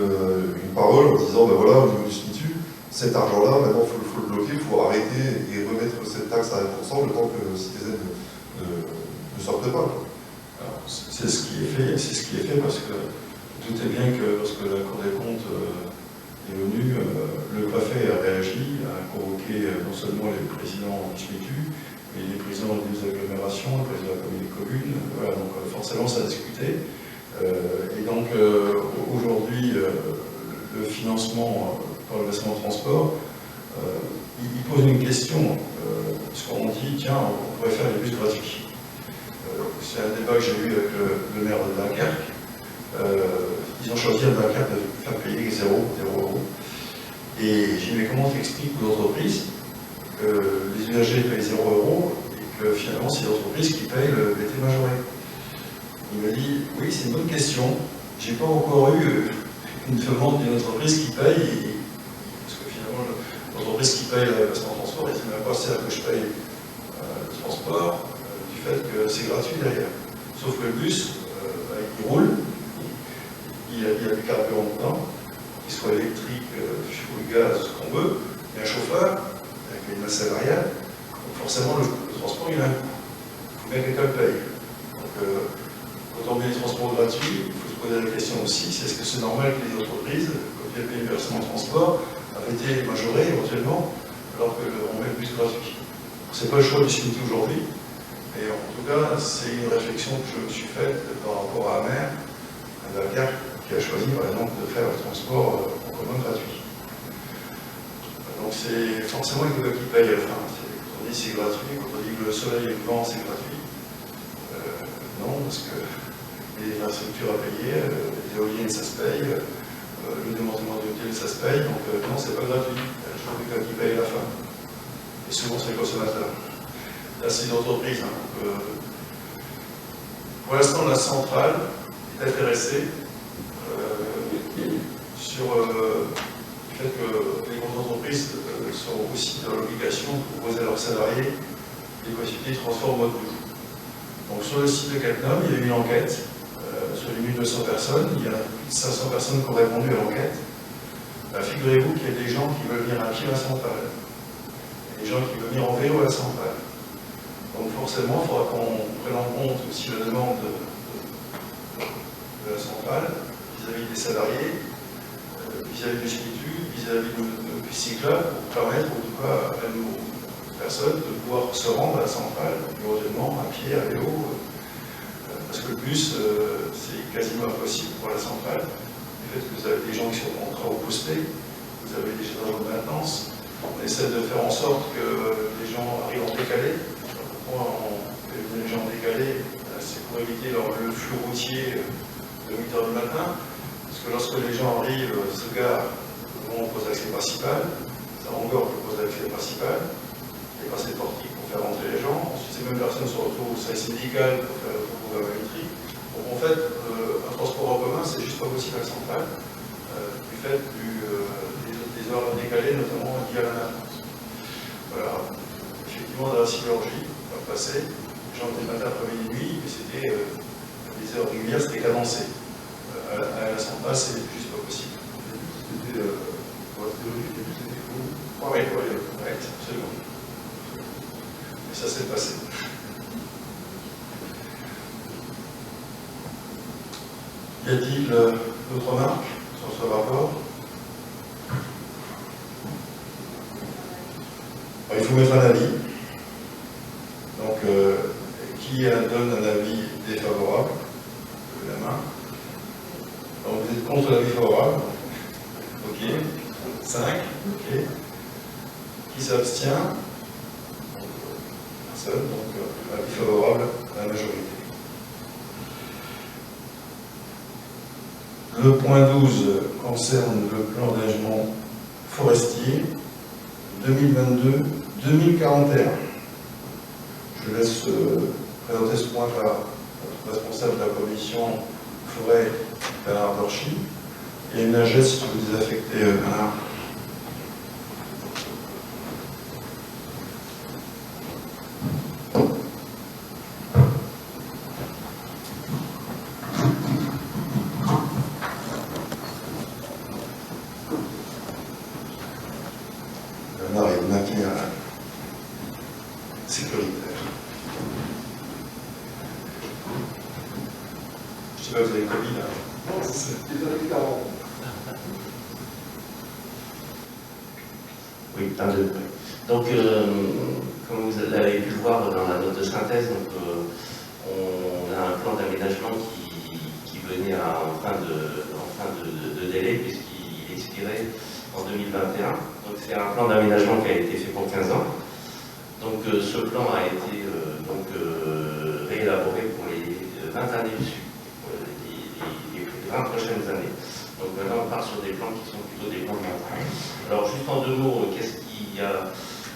parole en disant, ben voilà, au niveau du SMITU, cet argent-là, maintenant il faut le bloquer, il faut arrêter et remettre cette taxe à 1% le temps que le citoyen ne sorte pas. C'est ce qui est fait parce que doutez bien que lorsque la Cour des comptes est venue, le préfet a réagi, a convoqué non seulement les présidents du SMITU, mais les présidents des agglomérations, le président de la commune des communes, voilà, donc forcément ça a discuté. Et donc aujourd'hui, le financement par le versement transport, il pose une question, parce qu'on dit, tiens, on pourrait faire les bus gratuits. C'est un débat que j'ai eu avec le maire de Dunkerque. Ils ont choisi à Dunkerque de faire payer 0 €. Et j'ai dit, mais comment tu expliques aux entreprises que les usagers payent 0 € et que finalement c'est l'entreprise qui paye le BT majoré? Il m'a dit, oui, c'est une bonne question. J'ai pas encore eu une demande d'une entreprise qui paye, parce que finalement l'entreprise qui paye le versement transport, elle ne même pas celle que je paye le transport, du fait que c'est gratuit derrière. Sauf que le bus, il roule, il y a du carburant dedans, qu'il soit électrique, fioul, gaz, ce qu'on veut, il y a un chauffeur, avec une masse salariale, donc forcément le transport il a un coût. Il faut bien que quelqu'un le paye. Donc, quand on met les transports gratuits, il faut se poser la question aussi, c'est est-ce que c'est normal que les entreprises, quand il y a payé le versement de transport, avaient été majorées éventuellement, alors qu'on met le bus gratuit. C'est pas le choix du SMITU aujourd'hui, mais en tout cas, c'est une réflexion que je me suis faite par rapport à Amer, à Dunkerque, qui a choisi par exemple de faire le transport en commun gratuit. Donc c'est forcément le qui paye à la fin. Quand on dit c'est gratuit, quand on dit que le soleil et le vent c'est gratuit, non, parce que les infrastructures à payer, les éoliennes ça se paye, le démantèlement de l'hôtel ça se paye, donc non, c'est pas gratuit. Je trouve que qui paye à la fin. Et souvent c'est le consommateur. Là c'est une entreprise. Pour l'instant la centrale est intéressée sur le fait que les grandes entreprises sont aussi dans l'obligation de proposer à leurs salariés des possibilités de transport en mode doux. Donc sur le site de Cattenom, il y a eu une enquête sur les 1200 personnes, il y a plus de 500 personnes qui ont répondu à l'enquête. Figurez-vous qu'il y a des gens qui veulent venir à pied à la centrale, et des gens qui veulent venir en vélo à la centrale. Donc forcément, il faudra qu'on prenne en compte aussi la demande de la centrale vis-à-vis des salariés, vis-à-vis du SMITU, vis-à-vis de nos cyclables, pour permettre en tout cas à nos personnes de pouvoir se rendre à la centrale, éventuellement à pied, à vélo, parce que le bus, c'est quasiment impossible pour la centrale. Du fait que vous avez des gens qui sont en travaux postés, vous avez des gens de maintenance, on essaie de faire en sorte que les gens arrivent en décalé. Pourquoi on fait venir les gens décalés? C'est pour éviter le flux routier de 8 h du matin. Parce que lorsque les gens arrivent, se garent devant le poste d'accès principal, ça engorge le poste d'accès principal, il y a pas assez de portiques pour faire rentrer les gens. Ensuite, ces mêmes personnes se retrouvent au service médical pour faire le recours à la métrie. Donc en fait, un transport en commun, c'est juste pas possible à la centrale, du fait des heures décalées, notamment liées à la maintenance. Voilà. Effectivement, dans la sidérurgie, dans le passé, les gens étaient matin, après-midi, nuit, mais c'était les heures régulières, c'était cadencé. À la centrale, c'est juste pas possible. C'était pour la sidérurgie, c'était cool. Oui, absolument. Mais ça, c'est le passé. Y a-t-il d'autres remarques sur ce rapport? Alors, il faut mettre un avis. Donc, qui donne un avis défavorable? Levez la main. Donc, vous êtes contre l'avis favorable? Ok. 5. Ok. Qui s'abstient? Personne. Donc, avis favorable à la majorité. Le point 12 concerne le plan d'aménagement forestier 2022-2041. Je laisse présenter ce point par notre responsable de la commission forêt, Bernard Dorchy, Il y a une lingette si tu veux désaffecter, Bernard. Bernard est maintenu à sécuritaire. Je sais pas, vous avez Covid là? Non, c'est des années 40. Oui, un, deux. Donc, comme vous l'avez pu le voir dans la note de synthèse, donc, on a un plan d'aménagement qui venait en fin de délai, puisqu'il expirait en 2021. Donc, c'est un plan d'aménagement qui a été fait pour 15 ans. Donc, ce plan a été réélaboré pour les 20 années dessus, les 20 prochaines années. Donc maintenant, on part sur des plans qui sont plutôt des plans de montagne. Alors, juste en deux mots, qu'est-ce qui a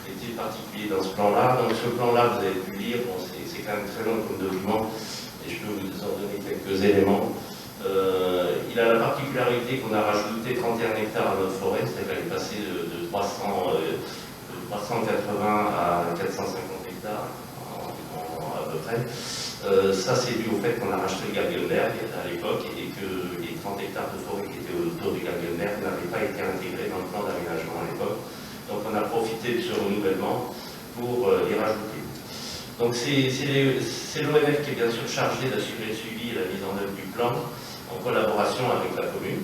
été particulier dans ce plan-là? Donc, ce plan-là, vous avez pu le lire, bon, c'est quand même très long comme document, et je peux vous en donner quelques éléments. Il a la particularité qu'on a rajouté 31 hectares à notre forêt, c'est-à-dire qu'elle est passée de 380 à 450 hectares à peu près. Ça, c'est dû au fait qu'on a racheté le Galgenberg à l'époque et que les 30 hectares de forêt qui étaient autour du Galgenberg n'avaient pas été intégrés dans le plan d'aménagement à l'époque. Donc, on a profité de ce renouvellement pour les rajouter. Donc, c'est l'ONF qui est bien sûr chargé d'assurer le suivi et la mise en œuvre du plan en collaboration avec la commune.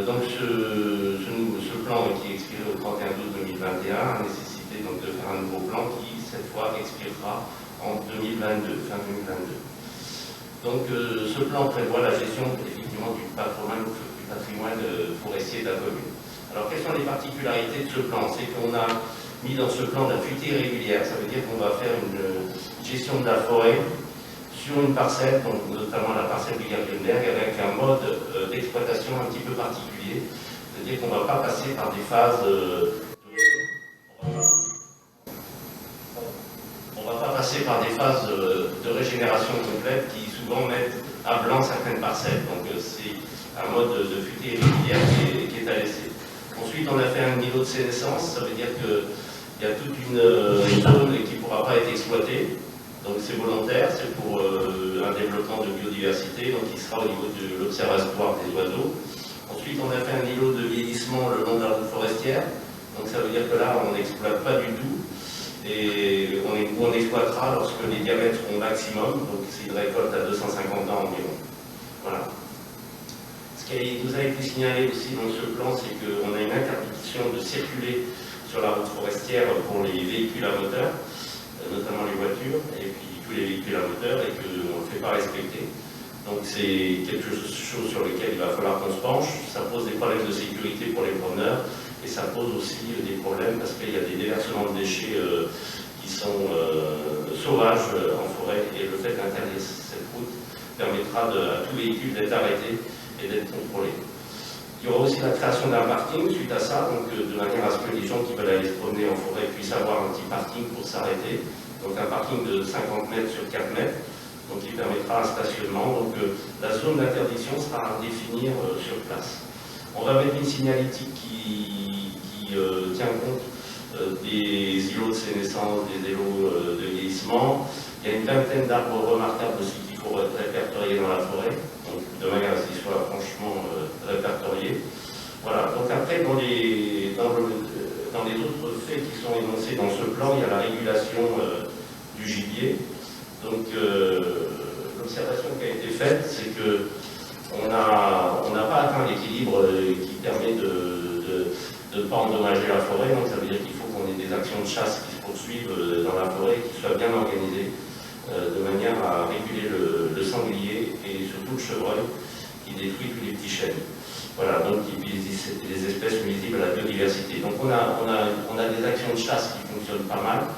Donc, ce plan qui est expiré au 31/12/2021 a nécessité donc, de faire un nouveau plan qui, cette fois, expirera en 2022, fin 2022. Donc ce plan prévoit la gestion effectivement du patrimoine forestier de la commune. Alors quelles sont les particularités de ce plan? C'est qu'on a mis dans ce plan la fuité régulière, ça veut dire qu'on va faire une gestion de la forêt sur une parcelle, donc notamment la parcelle du Galgenberg, avec un mode d'exploitation un petit peu particulier, c'est-à-dire qu'on ne va pas passer par des phases par des phases de régénération complète qui souvent mettent à blanc certaines parcelles. Donc c'est un mode de fuité régulière qui est à laisser. Ensuite, on a fait un niveau de sénescence, ça veut dire qu'il y a toute une zone qui ne pourra pas être exploitée. Donc c'est volontaire, c'est pour un développement de biodiversité, donc il sera au niveau de l'observatoire des oiseaux. Ensuite, on a fait un niveau de vieillissement le long de la route forestière. Donc ça veut dire que là, on n'exploite pas du tout. Et on exploitera lorsque les diamètres seront maximum, donc c'est une récolte à 250 ans environ. Voilà. Ce qui nous a été signalé aussi dans ce plan, c'est qu'on a une interdiction de circuler sur la route forestière pour les véhicules à moteur, notamment les voitures, et puis tous les véhicules à moteur, et qu'on ne fait pas respecter. Donc c'est quelque chose sur lequel il va falloir qu'on se penche. Ça pose des problèmes de sécurité pour les promeneurs. Et ça pose aussi des problèmes parce qu'il y a des déversements de déchets qui sont sauvages en forêt et le fait d'interdire cette route permettra à tout véhicule d'être arrêté et d'être contrôlé. Il y aura aussi la création d'un parking suite à ça, donc de manière à ce que les gens qui veulent aller se promener en forêt puissent avoir un petit parking pour s'arrêter. Donc un parking de 50 mètres sur 4 mètres, donc qui permettra un stationnement. Donc la zone d'interdiction sera à définir sur place. On va mettre une signalétique qui tient compte des îlots de sénescence, des îlots de vieillissement. Il y a une vingtaine d'arbres remarquables aussi qu'il faut répertorier dans la forêt, donc de manière à ce qu'ils soient franchement répertoriés. Voilà, donc après, dans les autres faits qui sont énoncés dans ce plan, il y a la régulation du gibier. Donc l'observation qui a été faite, c'est que on n'a pas atteint l'équilibre qui permet de ne pas endommager la forêt, donc ça veut dire qu'il faut qu'on ait des actions de chasse qui se poursuivent dans la forêt, qui soient bien organisées, de manière à réguler le sanglier et surtout le chevreuil qui détruit tous les petits chênes. Voilà, donc des espèces nuisibles à la biodiversité. Donc on a des actions de chasse qui fonctionnent pas mal,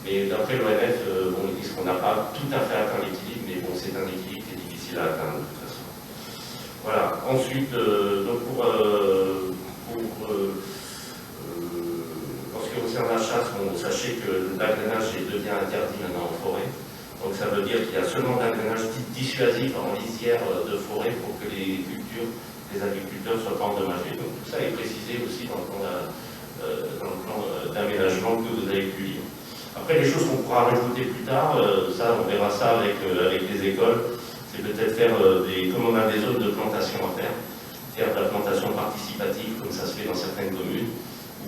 mais d'après l'ONF, ils disent qu'on n'a pas tout à fait atteint l'équilibre, mais bon, c'est un équilibre qui est difficile à atteindre de toute façon. Voilà, ensuite, donc en ce qui concerne la chasse, sachez que l'agrénage devient interdit maintenant en forêt. Donc ça veut dire qu'il y a seulement l'agrénage dissuasif en lisière de forêt pour que les cultures les agriculteurs ne soient pas endommagés. Donc tout ça est précisé aussi dans le plan d'aménagement que vous avez pu lire. Après, les choses qu'on pourra rajouter plus tard, ça on verra ça avec les écoles, c'est peut-être faire comme on a des zones de plantation à faire de la plantation participative, comme ça se fait dans certaines communes,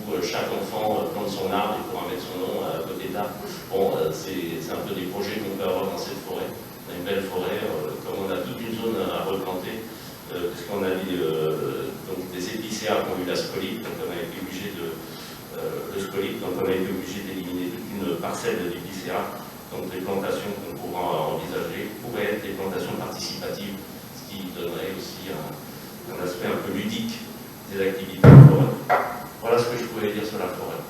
où chaque enfant plante son arbre et pourra mettre son nom à côté de l'arbre. Bon, c'est un peu des projets qu'on peut avoir dans cette forêt. On a une belle forêt, comme on a toute une zone à replanter, puisqu'on a donc des épicéas qui ont eu la scolite, donc on a été obligé d'éliminer toute une parcelle d'épicéas. Donc les plantations qu'on pourra envisager pourraient être des plantations participatives, ce qui donnerait aussi un aspect un peu ludique des activités de forêt. Voilà ce que je pouvais dire sur la forêt.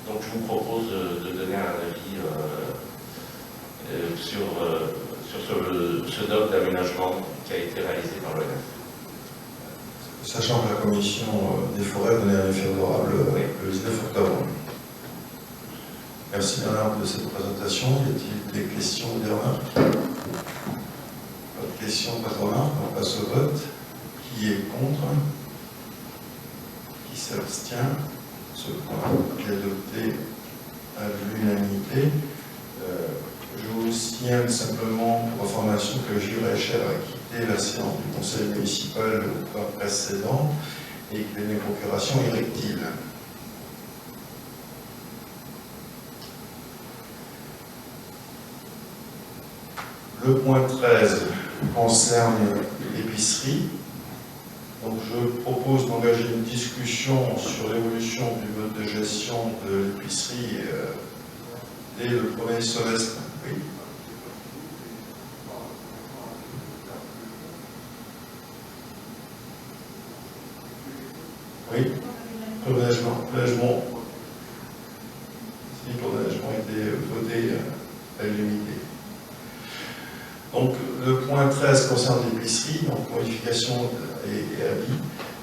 Donc je vous propose de donner un avis sur ce doc d'aménagement qui a été réalisé par l'ONF. Sachant que la commission des forêts a donné un avis favorable le 19 octobre. Merci Bernard de cette présentation. Y a-t-il des questions ou des remarques? Pas de questions, pas de remarques. On passe au vote. Qui est contre? Qui s'abstient? Ce point est adopté à l'unanimité. Je vous signale simplement pour information que Gilles Recher a quitté la séance du conseil municipal au point précédent et qu'il a une procuration érectile. Le point 13 concerne l'épicerie. Donc je propose d'engager une discussion sur l'évolution du mode de gestion de l'épicerie dès le premier semestre. Oui. Oui. L'engagement a été voté à l'unanimité. Donc le point 13 concerne l'épicerie, donc modification et avis.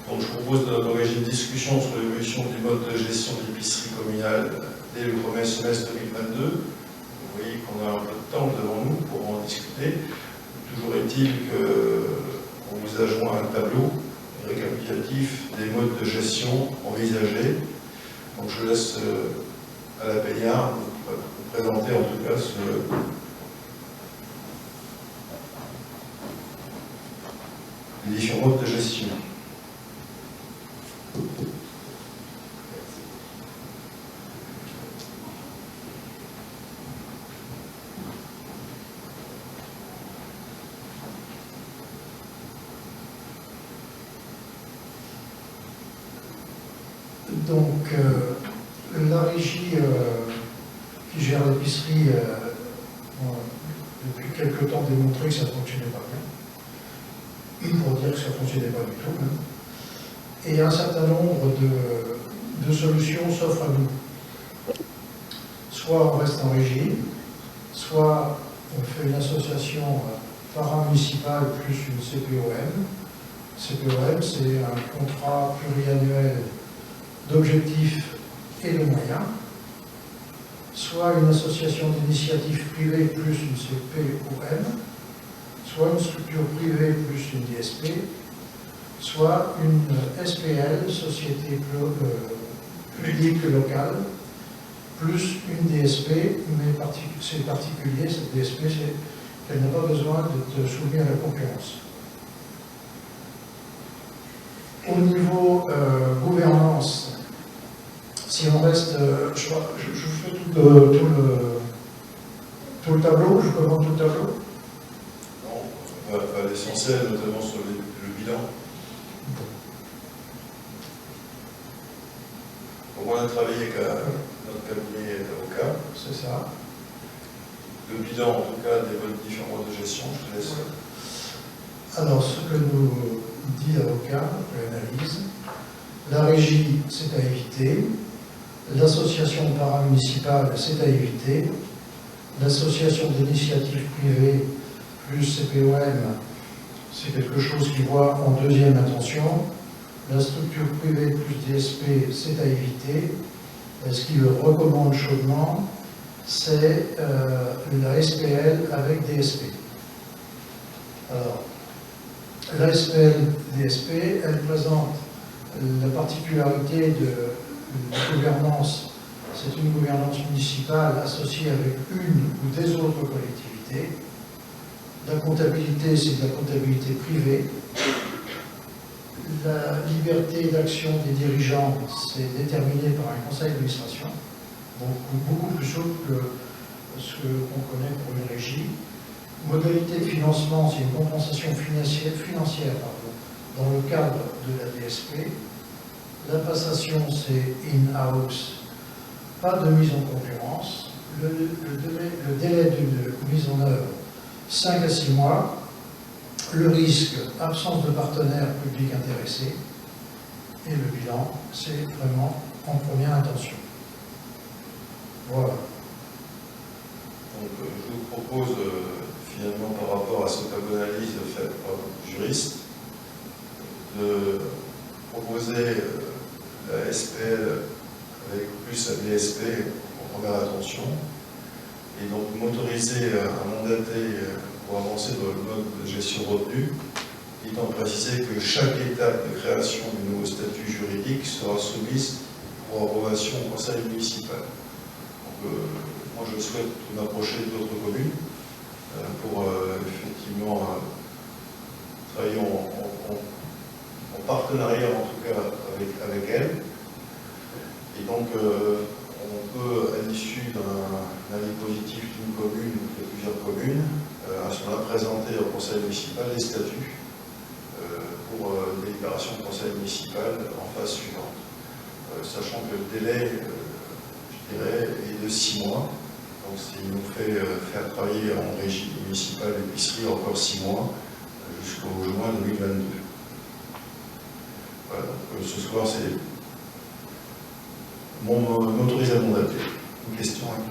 Donc je propose d'engager une discussion sur l'évolution du mode de gestion de l'épicerie communale dès le premier semestre 2022. Vous voyez qu'on a un peu de temps devant nous pour en discuter. Toujours est-il qu'on vous a joint un tableau récapitulatif des modes de gestion envisagés. Donc je laisse à la Peignard vous présenter en tout cas les différents modes de gestion. Donc, la régie qui gère l'épicerie depuis quelque temps démontré que ça ne fonctionnait pas bien. Pour dire que ça ne fonctionnait pas du tout. Et un certain nombre de solutions s'offrent à nous. Soit on reste en régie, soit on fait une association paramunicipale plus une CPOM. CPOM, c'est un contrat pluriannuel d'objectifs et de moyens, soit une association d'initiative privée plus une CPOM, soit une structure privée plus une DSP, soit une SPL, Société publique locale, plus une DSP, mais c'est particulier, cette DSP, c'est qu'elle n'a pas besoin d'être soumise à la concurrence. Au niveau gouvernance, si on reste, je fais tout le tableau, je commande tout le tableau. Non, à l'essentiel, notamment sur le bilan. Donc on a travaillé avec notre cabinet d'avocats. C'est ça. Le bilan, en tout cas, des différents modes de gestion, je te laisse. Alors, ce que nous dit l'avocat, l'analyse, la régie, c'est à éviter. L'association paramunicipale, c'est à éviter. L'association d'initiative privée plus CPOM, c'est quelque chose qui voit en deuxième intention. La structure privée plus DSP, c'est à éviter. Ce qu'il recommande chaudement, c'est la SPL avec DSP. Alors, La SPL-DSP, elle présente la particularité de la gouvernance. C'est une gouvernance municipale associée avec une ou des autres collectivités. La comptabilité, c'est de la comptabilité privée. La liberté d'action des dirigeants, c'est déterminé par un conseil d'administration, donc beaucoup plus souple que ce qu'on connaît pour une régie. Modalité de financement, c'est une compensation financière dans le cadre de la DSP. La passation, c'est in-house, pas de mise en concurrence. Le délai de mise en œuvre, 5 à 6 mois. Le risque, absence de partenaires publics intéressés. Et le bilan, c'est vraiment en première intention. Voilà. Donc, je vous propose, finalement, par rapport à cette analyse faite par le juriste, de proposer la SPL avec plus la DSP en première attention, et donc m'autoriser à mandater pour avancer dans le mode de gestion retenu, étant précisé que chaque étape de création du nouveau statut juridique sera soumise pour approbation au conseil municipal. Donc, moi, je souhaite m'approcher d'autres communes pour effectivement travailler en partenariat, en tout cas, avec elles. Et donc, on peut, à l'issue d'un avis positif d'une commune ou de plusieurs communes, à ce moment-là, présenter au conseil municipal les statuts pour délibération du conseil municipal en phase suivante. Sachant que le délai, je dirais, est de 6 mois. Donc, s'il nous fait faire travailler en régie municipale d'épicerie encore 6 mois, jusqu'au juin 2022. Voilà, donc ce soir, c'est m'autorise à mandater. Une question hein.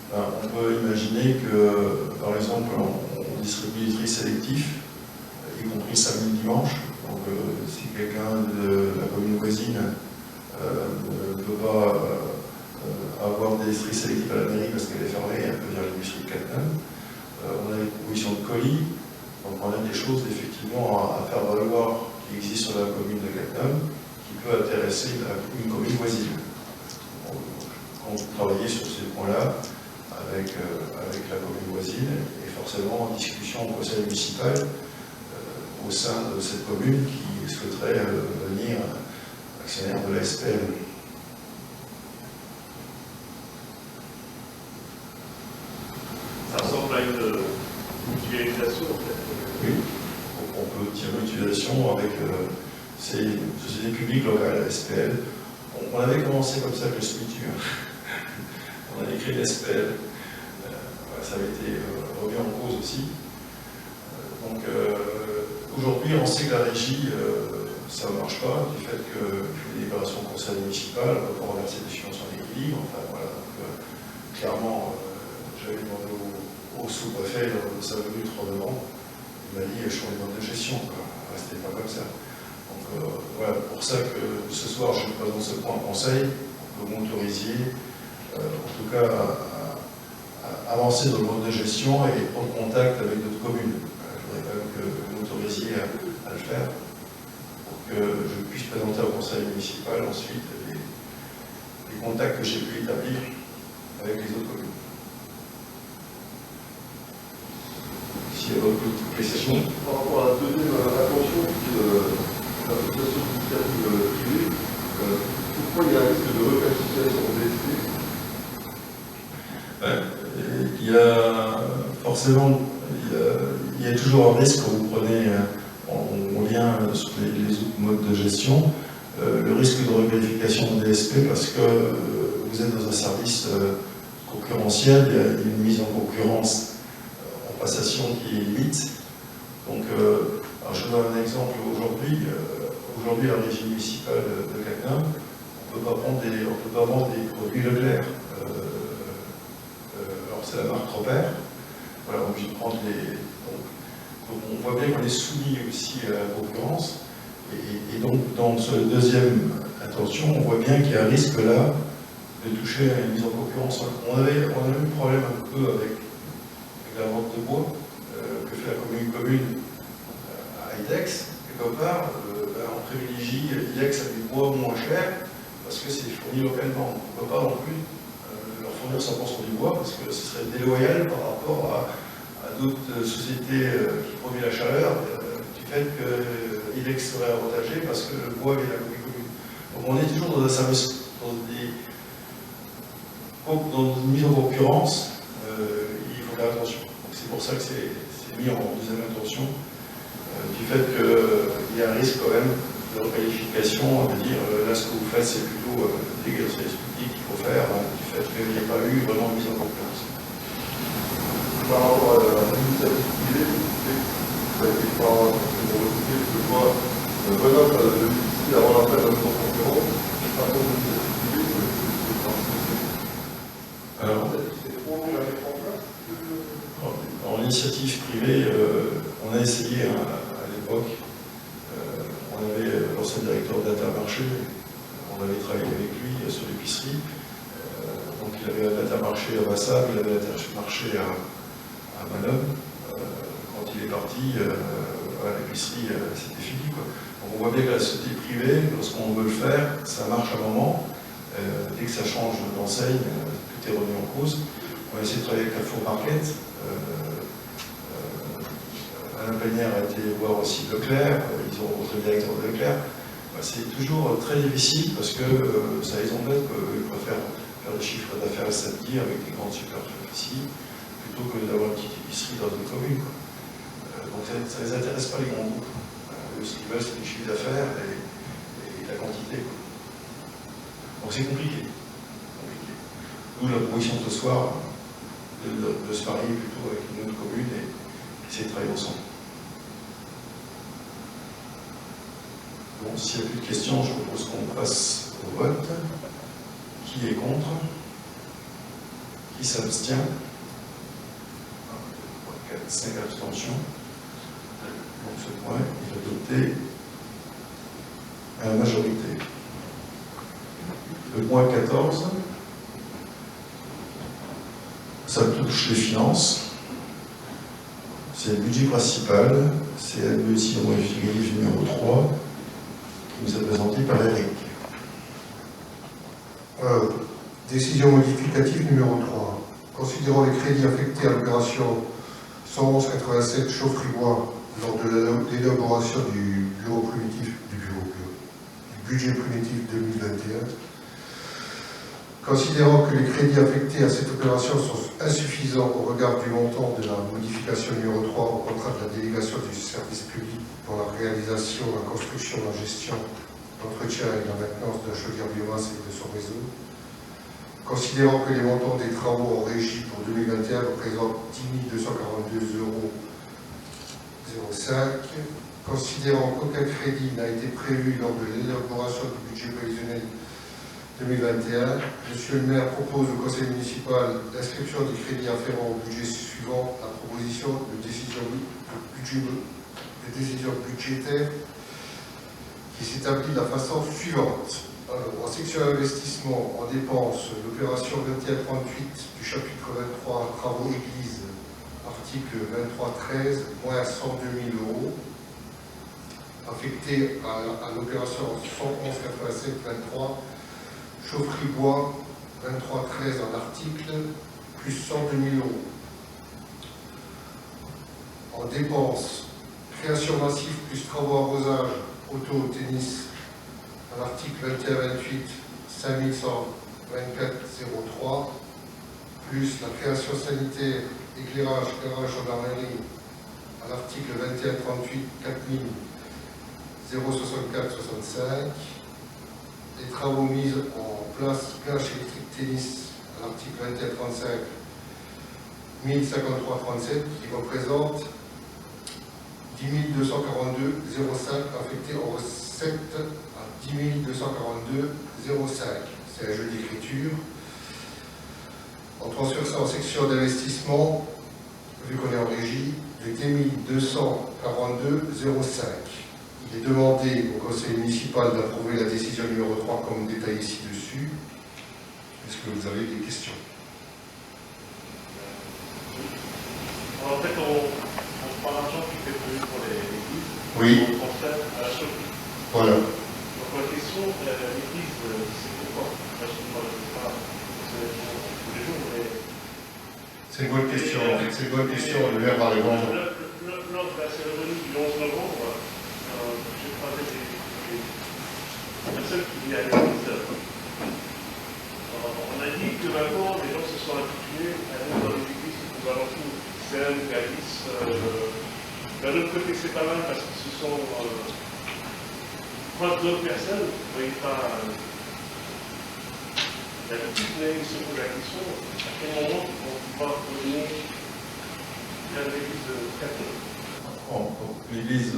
On peut imaginer que, par exemple, on distribue des tri sélectifs, y compris samedi, dimanche. Donc, si quelqu'un de la commune voisine ne peut pas avoir des tri sélectifs à la mairie parce qu'elle est fermée, elle peut venir à l'épicerie de Cattenom. On a des propositions de colis, donc on a des choses effectivement à faire valoir qui existent sur la commune de Cattenom, qui peut intéresser une commune voisine. On travailler sur ces points-là avec la commune voisine et forcément en discussion au conseil municipal au sein de cette commune qui souhaiterait devenir actionnaire de la SPL. Ça ressemble à une mutualisation en fait. Oui, on peut dire mutualisation avec ces sociétés publiques locales, la SPL. On avait commencé comme ça avec le SMITU. On avait créé la SPL. Ça avait été remis en cause aussi. Donc aujourd'hui, on sait que la régie, ça ne marche pas, du fait qu'il faut des délibérations au conseil municipal, on ne peut pas renverser des finances en équilibre. Enfin voilà, donc, clairement, j'avais demandé au sous-préfet de sa venue 3 novembre, il m'a dit change de mode de gestion, restez pas comme ça. Donc voilà, pour ça que ce soir je vous présente ce point en conseil, pour que vous m'autorisiez, en tout cas, à avancer dans le mode de gestion et prendre contact avec d'autres communes. Je voudrais quand même que vous m'autorisiez à le faire, pour que je puisse présenter au conseil municipal ensuite les contacts que j'ai pu établir avec les autres communes. S'il y a d'autres questions. Par rapport à la deuxième attention, qui est l'association d'initiative privée, pourquoi il y a un risque de reclassification en DSP? Il y a forcément, il y a toujours un risque quand vous prenez en lien sur les autres modes de gestion, le risque de requalification en DSP parce que vous êtes dans un service concurrentiel, il y a une mise en concurrence en passation qui est limite. Donc, alors je vous donne un exemple aujourd'hui. Aujourd'hui, la régie municipale de Cattenom, on ne peut pas vendre des produits Leclerc. Alors c'est la marque Robert. Voilà, on est obligé de prendre les. Donc on voit bien qu'on est soumis aussi à la concurrence. Et donc dans ce deuxième attention, on voit bien qu'il y a un risque là de toucher à une mise en concurrence. On a eu le problème un peu avec la vente de bois que fait la commune à IDEX. Quelque part, on privilégie IDEX à du bois moins cher parce que c'est fourni localement. On ne peut pas non plus leur fournir 100% du bois parce que ce serait déloyal par rapport à d'autres sociétés qui produisent la chaleur du fait que IDEX serait avantagé parce que le bois vient de la commune. Donc on est toujours dans un service, dans une mise en concurrence, il faut faire attention. C'est pour ça que c'est mis en deuxième intention, du fait qu'il y a un risque quand même de requalification, de dire là ce que vous faites c'est plutôt des services publics qu'il faut faire, du fait qu'il n'y a pas eu vraiment de mise en concurrence. Par rapport à l'initiative privée, ça a été par recruter, parce que moi, Grenoble a bénéficié avant la fin de la mise en concurrence, par contre l'initiative privée, Alors, c'est trop long à mettre en place. en initiative privée, on a essayé à l'époque, on avait l'ancien directeur d'Intermarché, on avait travaillé avec lui sur l'épicerie, donc il avait un Intermarché à Bassam, il avait un Intermarché à Manon. Quand il est parti, à l'épicerie, c'était fini, quoi. Donc on voit bien que la société privée, lorsqu'on veut le faire, ça marche à un moment. Dès que ça change d'enseigne, tout est remis en cause. On a essayé de travailler avec Carrefour Market. Alain Peignard a été voir aussi Leclerc, ils ont rencontré le directeur de Leclerc. C'est toujours très difficile parce que ça les embête qu'ils préfèrent faire des chiffres d'affaires samedi avec des grandes superficies plutôt que d'avoir une petite épicerie dans une commune. Donc ça ne les intéresse pas les grands groupes. Ce qu'ils veulent, c'est les chiffres d'affaires et la quantité. Donc c'est compliqué. Nous, la proposition de ce soir, de se marier plutôt avec une autre commune et essayer de travailler ensemble. Bon, s'il n'y a plus de questions, je propose qu'on passe au vote. Qui est contre? Qui s'abstient? 4, 5 abstentions. Donc ce point est adopté à la majorité. Le point 14, ça touche les finances. C'est le budget principal, c'est la décision modificative numéro 3 qui nous est présentée par Eric. Décision modificative numéro 3. Considérant les crédits affectés à l'opération 11187 Chaufferie-Bois lors de l'élaboration du budget primitif 2021, considérant que les crédits affectés à cette opération sont insuffisants au regard du montant de la modification numéro 3 au contrat de la délégation du service public pour la réalisation, la construction, la gestion, l'entretien et la maintenance de la chaudière biomasse et de son réseau, considérant que les montants des travaux en régie pour 2021 représentent 10 242,05 €, considérant qu'aucun crédit n'a été prévu lors de l'élaboration du budget prévisionnel 2021, Monsieur le maire propose au conseil municipal l'inscription des crédits afférents au budget suivant la proposition de décision budgétaire qui s'établit de la façon suivante. Alors, en section investissement, en dépenses, l'opération 2138 du chapitre 23 travaux église, article 2313, moins 102 000 €, affecté à l'opération 11187-23, Chaufferie-Bois, 2313 en article, plus 102 000 €. En dépenses, création massive plus travaux arrosage, auto, tennis, à l'article 2128, 5124,03, plus la création sanitaire, éclairage, garage, gendarmerie, à l'article 2138, 4000,064,65, les travaux mis en place, plage électrique tennis, à l'article 2135, 1053,37, qui représente 10 242,05 affectés en recettes à 10 242,05. C'est un jeu d'écriture. On transfère ça en section d'investissement, vu qu'on est en régie, de 10 242,05. Il est demandé au conseil municipal d'approuver la décision numéro 3 comme détaillé ci-dessus. Est-ce que vous avez des questions? En fait, on prend l'argent qui était prévu pour l'église, Oui. on transfère à la chauffée. Voilà. Donc la question, l'église, c'est pourquoi? Moi, je ne sais pas, c'est tous les jours, mais... C'est une bonne question. C'est une bonne question. Le maire va répondre. Lors de la cérémonie du 11 novembre, j'ai croisé des personnes qui venaient à l'église. On a dit que maintenant, les gens se sont habitués à aller dans les églises aux alentours, Seine, Galice. D'un autre côté, c'est pas mal parce que ce sont proches d'autres personnes. Vous voyez pas l'habitude, mais ils se posent la question à quel moment ils vont pouvoir revenir vers l'église de catholique. L'église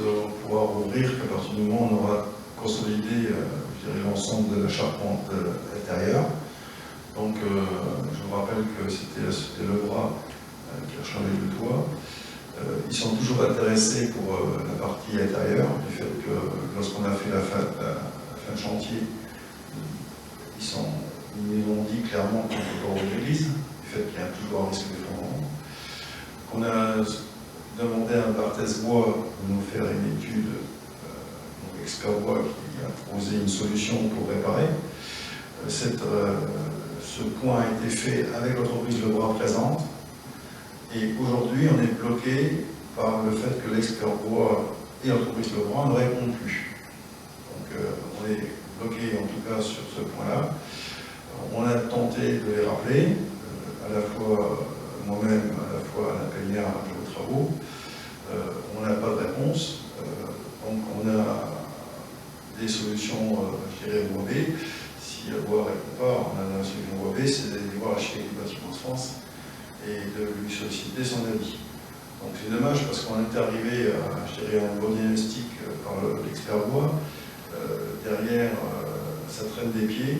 pourra rouvrir qu'à partir du moment où on aura consolidé l'ensemble de la charpente intérieure. Donc, je vous rappelle que c'était le bras qui a changé le toit. Ils sont toujours intéressés pour la partie intérieure, du fait que lorsqu'on a fait la fin de chantier, ils nous ont dit clairement qu'on ne peut pas ouvrir l'église, du fait qu'il y a toujours un risque d'effondrement. On a demandé à un Barthès Bois de nous faire une étude, donc expert bois qui a proposé une solution pour réparer. Ce point a été fait avec l'entreprise Le Bras présente. Et aujourd'hui, on est bloqué par le fait que l'expert bois et l'entreprise Le Bras ne répondent plus. Donc on est bloqué en tout cas sur ce point-là. On a tenté de les rappeler, à la fois moi-même, à la fois Alain Peignard aux travaux. On n'a pas de réponse. Donc on a des solutions, je dirais, voie B. Si la voie ne répond pas, on a la solution voie B, c'est d'aller voir l'architecte du bâtiment de France et de lui solliciter son avis. Donc c'est dommage parce qu'on est arrivé à, je dirais, un bon diagnostic par l'expert bois. Derrière, ça traîne des pieds.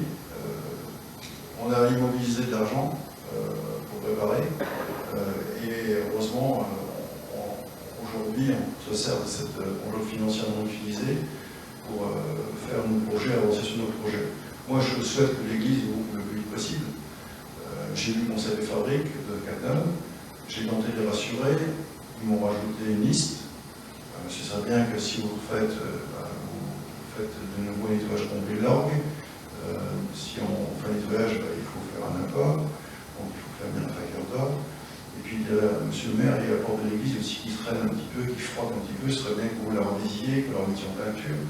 On a immobilisé de l'argent pour préparer. Et heureusement, aujourd'hui, on se sert de cette enveloppe financière non utilisée pour faire nos projets, avancer sur nos projets. Moi, je souhaite que l'église ouvre le plus vite possible. J'ai vu le conseil des fabriques de Cattenom, j'ai tenté de les rassurer, ils m'ont rajouté une liste. Ce serait bien que si vous faites de nouveau un nettoyage complet de l'orgue, si on fait un nettoyage, il faut faire un apport, donc il faut faire bien un facteur d'or. Et puis monsieur le maire, il y a la porte de l'église aussi qui traîne un petit peu, qui frotte un petit peu, ce serait bien que vous la revisiez, que vous la remettiez en peinture.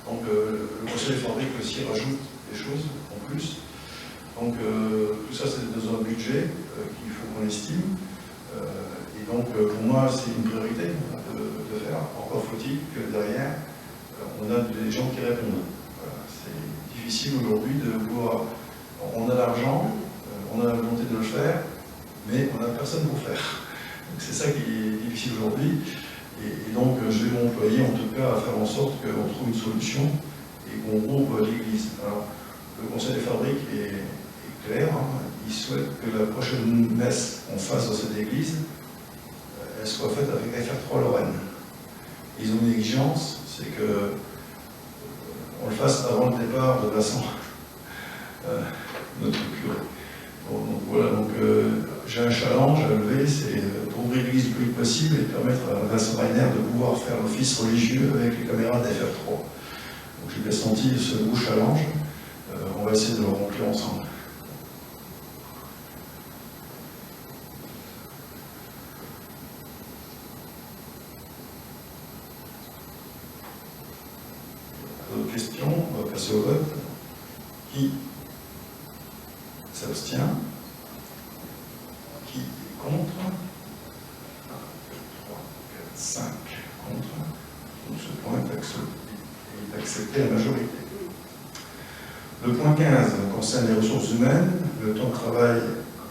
Donc le conseil des fabriques aussi rajoute des choses en plus. Donc tout ça c'est dans un budget qu'il faut qu'on estime. Et donc pour moi c'est une priorité de faire. Encore faut-il que derrière on a des gens qui répondent. Voilà. C'est difficile aujourd'hui de vouloir. On a l'argent, on a la volonté de le faire, mais on n'a personne pour faire. Donc c'est ça qui est difficile aujourd'hui. Et donc je vais m'employer en tout cas à faire en sorte qu'on trouve une solution et qu'on rouvre l'église. Alors le conseil des fabriques est clair, hein. Il souhaite que la prochaine messe qu'on fasse dans cette église, elle soit faite avec FR3 Lorraine. Ils ont une exigence, c'est que on le fasse avant le départ de Vincent, notre curé. Bon, donc voilà, donc j'ai un challenge à lever, c'est d'ouvrir l'église le plus vite possible et permettre à Vincent Reiner de pouvoir faire l'office religieux avec les caméras d'FR3. Donc j'ai bien senti ce beau challenge, on va essayer de le remplir ensemble. D'autres questions? On va passer au vote. Qui s'abstient? Qui est contre? 1, 2, 3, 4, 5 contre. Donc ce point est accepté à la majorité. Le point 15 concerne les ressources humaines, le temps de travail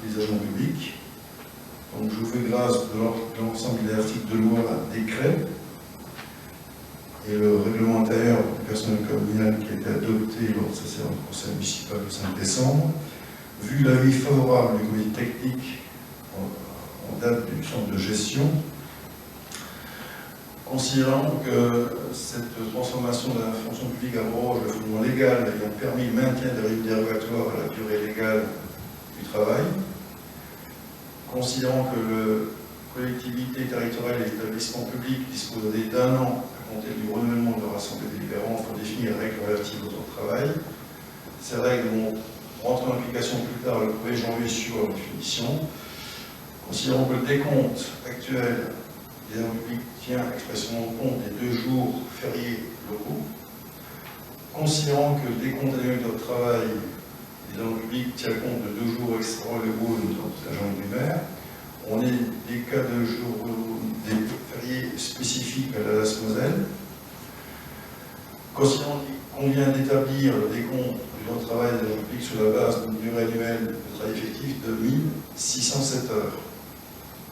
des agents publics. Donc je vous fais grâce de l'ensemble des articles de loi, décret, et le règlement intérieur du personnel communal qui a été adopté lors de sa séance du conseil municipal le 5 décembre. Vu l'avis favorable du comité technique en date du centre de gestion, Considérant que cette transformation de la fonction publique abroge le fondement légal ayant permis le maintien des rythmes dérogatoires à la durée légale du travail, considérant que les collectivités territoriales et les établissements publics disposent d'un an à compter du renouvellement de leur assemblée délibérante pour définir les règles relatives au temps de travail, ces règles vont rentrer en application plus tard le 1er janvier suivant leur définition, considérant que le décompte actuel des agents publics tient expressément compte des 2 jours fériés locaux, considérant que le décompte annuel de travail des agents publics tient compte de 2 jours extra-légaux de nos agents primaires, on est des cas de jours, des fériés spécifiques à l'Alsace-Moselle, considérant qu'il convient d'établir le décompte du temps de travail des agents publics sur la base d'une durée annuelle de travail effectif de 1607 heures.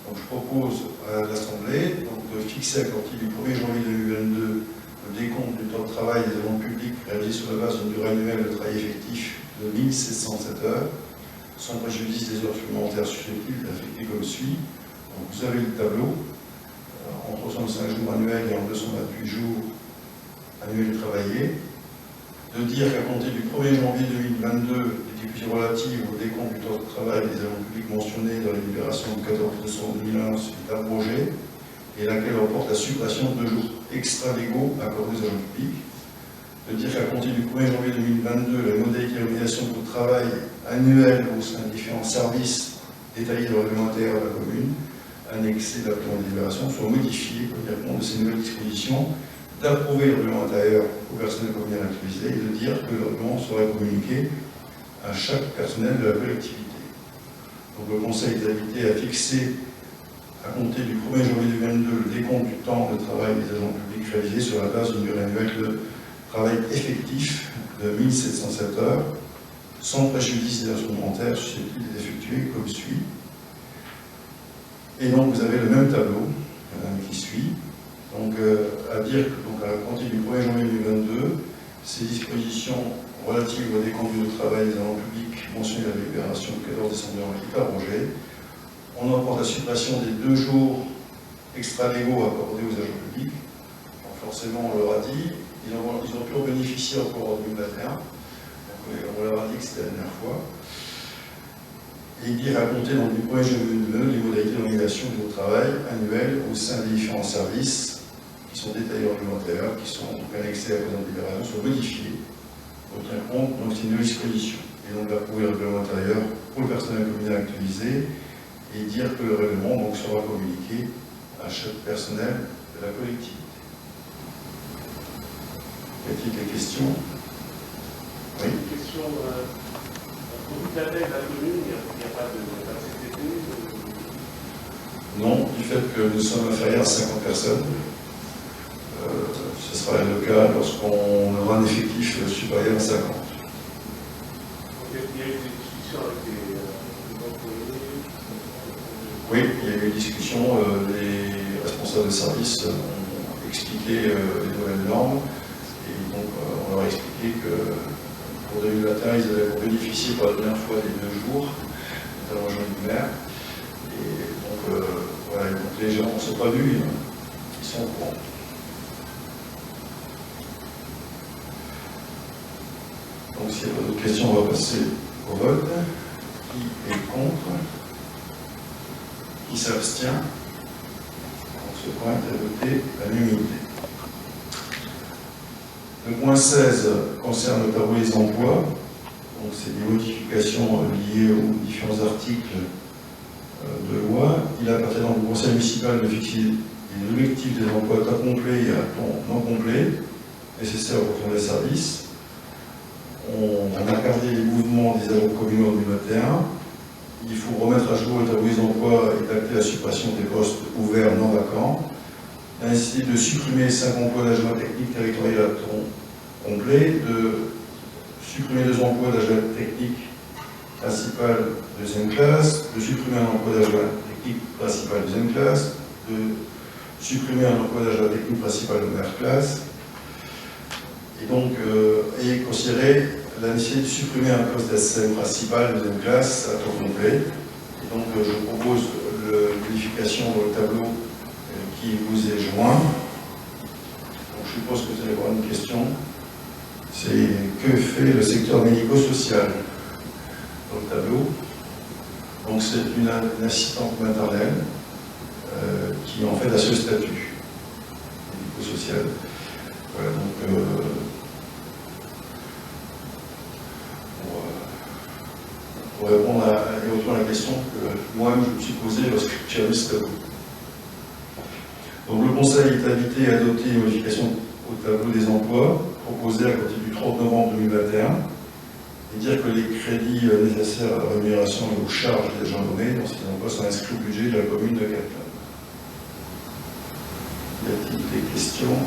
Donc je propose à l'Assemblée de fixer à partir du 1er janvier 2022 le décompte du temps de travail des agents publics réalisé sur la base d'une durée annuelle de travail effectif de 1707 heures, sans préjudice des heures supplémentaires susceptibles d'affecter comme suit. Donc vous avez le tableau, en 365 jours annuels et en 228 jours annuels travaillés, de dire qu'à compter du 1er janvier 2022, les discussions relatives au décompte du temps de travail des agents publics mentionnés dans la libération du 14 décembre 2001 est abrogée, et laquelle emporte la suppression de 2 jours extra-légaux accordés aux agents publics, de dire qu'à compter du 1er janvier 2022, les modalités d'organisation du travail annuel au sein des différents services détaillés dans le règlement intérieur de la commune, annexé à la plan de libération, soient modifiés pour tenir compte de ces nouvelles dispositions, d'approuver le règlement intérieur au personnel communal actualisé et de dire que le règlement serait communiqué à chaque personnel de la collectivité. Donc le Conseil des invités a fixé à compter du 1er janvier 2022 le décompte du temps de travail des agents publics réalisé sur la base d'une durée annuelle de travail effectif de 1707 heures, sans préjudice des heures supplémentaires susceptibles d'être effectuées comme suit. Et donc vous avez le même tableau qui suit. Donc à dire que donc, à compter du 1er janvier 2022, ces dispositions relatives au décompte du travail des agents publics mentionnées à la libération du 14 décembre est abrogée. On emporte la suppression des 2 jours extra-légaux accordés aux agents publics. Donc forcément, on leur a dit, ils ont pu en bénéficier encore en 2021. Donc on leur a dit que c'était la dernière fois. Et dire à compter donc, du 1er janvier 2022 les modalités d'organisation du travail annuel au sein des différents services qui sont détaillés en règlement intérieur, qui sont annexés à la présente libération, sont modifiés pour tenir compte de ces nouvelles dispositions. Et donc d'approuver le règlement intérieur pour le personnel communal actualisé et dire que le règlement donc, sera communiqué à chaque personnel de la collectivité. Y a-t-il des questions? Oui. Une question, au bout de la veille de la commune, il n'y a pas de CTP Non, du fait que nous sommes inférieurs à 50 personnes, ce sera le cas lorsqu'on aura un effectif supérieur à 50. Donc, il y a eu des discussions avec les employés. Oui, il y a eu une discussion, les responsables de service ont expliqué les nouvelles normes, et donc on leur a expliqué que pour 2021, ils avaient bénéficié pour la première fois des 2 jours, notamment jean maire, et donc voilà, donc les gens ne sont pas vus, ils sont au courant. Donc s'il n'y a pas d'autres questions, on va passer au vote. Qui est contre? Qui s'abstient? Donc ce point est adopté à l'unanimité. Le point 16 concerne le tableau des emplois. Donc c'est des modifications liées aux différents articles de loi. Il appartient donc au conseil municipal de fixer les objectifs des emplois à temps complet et à temps non complet nécessaires au fonctionnement des services. On a gardé les mouvements des agents communaux en 2021. Il faut remettre à jour le tableau des emplois et acter la suppression des postes ouverts non vacants. La nécessité de supprimer 5 emplois d'agents techniques territoriaux à temps complet, de supprimer 2 emplois d'agents techniques principal deuxième classe, de supprimer un emploi d'agent technique principal deuxième classe, de supprimer un emploi d'agent technique principal de première classe, et donc et considérer la nécessité de supprimer un poste d'ASM principal deuxième classe à temps complet. Et donc je propose la modification dans le tableau qui vous est joint, suppose que vous allez avoir une question, c'est que fait le secteur médico-social dans le tableau. Donc c'est une assistante maternelle qui en fait a ce statut médico-social. Voilà, donc pour répondre à la question que moi-même je me suis posée lorsque j'ai vu ce tableau. Donc le Conseil est invité à adopter une modification au tableau des emplois proposée à compter du 30 novembre 2021 et dire que les crédits nécessaires à la rémunération et aux charges des agents nommés dans ces emplois sont inscrits au budget de la commune de Cattenom. Y a-t-il des questions?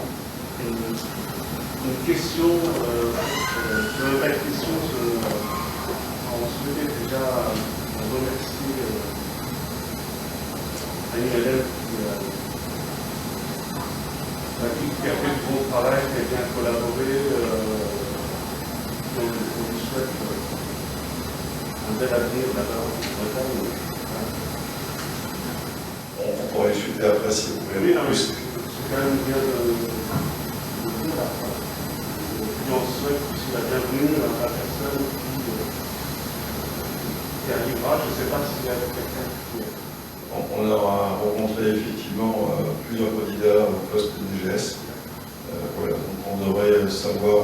Une question, je n'aurais pas de question, on souhaitait déjà remercier Annie Hélène qui a fait du bon travail, qui a bien collaboré, on lui souhaite un bel avenir là-bas en Bretagne. On pourrait discuter après si vous voulez. Oui, non, mais c'est quand même bien de dire là. Et on souhaite aussi la bienvenue à la personne qui arrivera. Je ne sais pas s'il y a quelqu'un qui est. On aura rencontré effectivement plusieurs candidats au poste de DGS. Voilà, donc on devrait savoir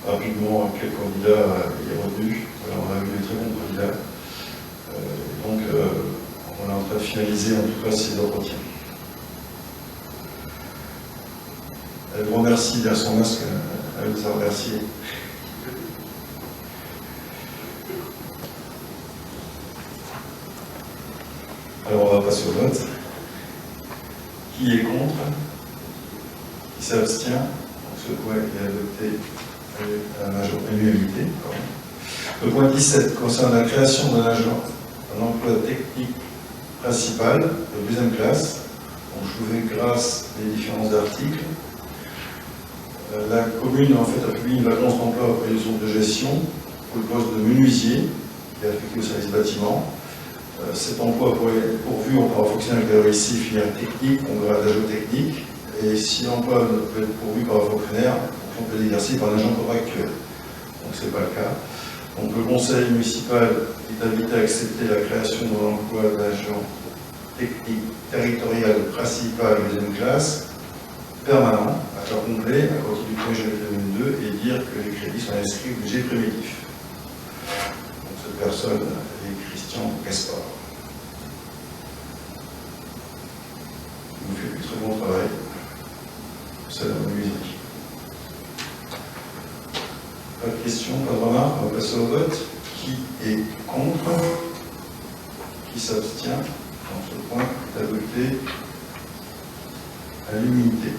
rapidement quel candidat est retenu. Voilà, on a eu des très bons candidats. Donc on est en train de finaliser en tout cas ces entretiens. Elle vous remercie derrière son masque, elle vous a remercié. Alors on va passer au vote. Qui est contre? Qui s'abstient? Donc ce point est adopté à la majorité. Le point 17 concerne la création d'un agent, un emploi technique principal de deuxième classe. Donc je vous fais grâce des différents articles. La commune en fait a publié une vacance d'emploi auprès des zones de gestion pour le poste de menuisier qui est affecté au service bâtiment. Cet emploi pourvu, on pourra fonctionner avec la ici filière technique, on verra l'agent technique, et si l'emploi ne peut être pourvu par un fonctionnaire, on peut l'exercer par un agent contractuel. Donc ce n'est pas le cas. Donc le conseil municipal est invité à accepter la création de l'emploi d'agent technique territorial principal deuxième classe, permanent, à temps complet, à compter du 1er janvier 2022, et dire que les crédits sont inscrits au budget primitif. Donc cette personne est Christian Gaspard. Il nous fait du très bon travail. C'est la bonne musique. Pas de questions, pas de remarques, on va passer au vote. Qui est contre? Qui s'abstient? Donc ce point est adopté à l'unanimité.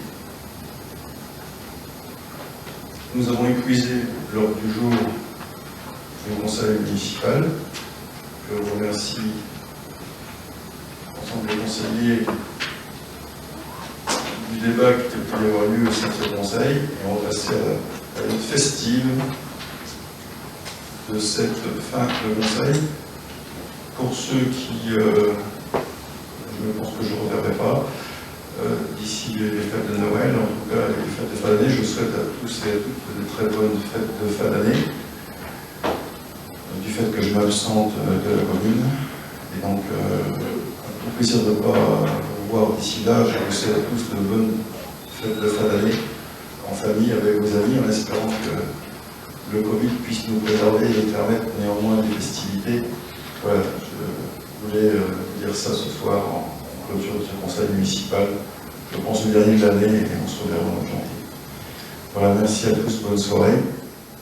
Nous avons épuisé l'ordre du jour du conseil municipal. Je vous remercie l'ensemble des conseillers du débat qui a pu avoir lieu au sein de ce conseil. Et on va passer à une festive de cette fin de conseil. Pour ceux qui, je pense que je ne reverrai pas, d'ici les fêtes de Noël, en tout cas les fêtes de fin d'année, je souhaite à tous et à toutes de très bonnes fêtes de fin d'année, du fait que je m'absente de la commune, et donc un plaisir de ne pas vous voir d'ici là. Je vous souhaite à tous de bonnes fêtes de fin d'année, en famille, avec vos amis, en espérant que le Covid puisse nous préserver et nous permettre néanmoins des festivités. Voilà, je voulais dire ça ce soir en clôture de ce conseil municipal. Je pense le dernier de l'année et on se reverra en janvier. Voilà, merci à tous, bonne soirée.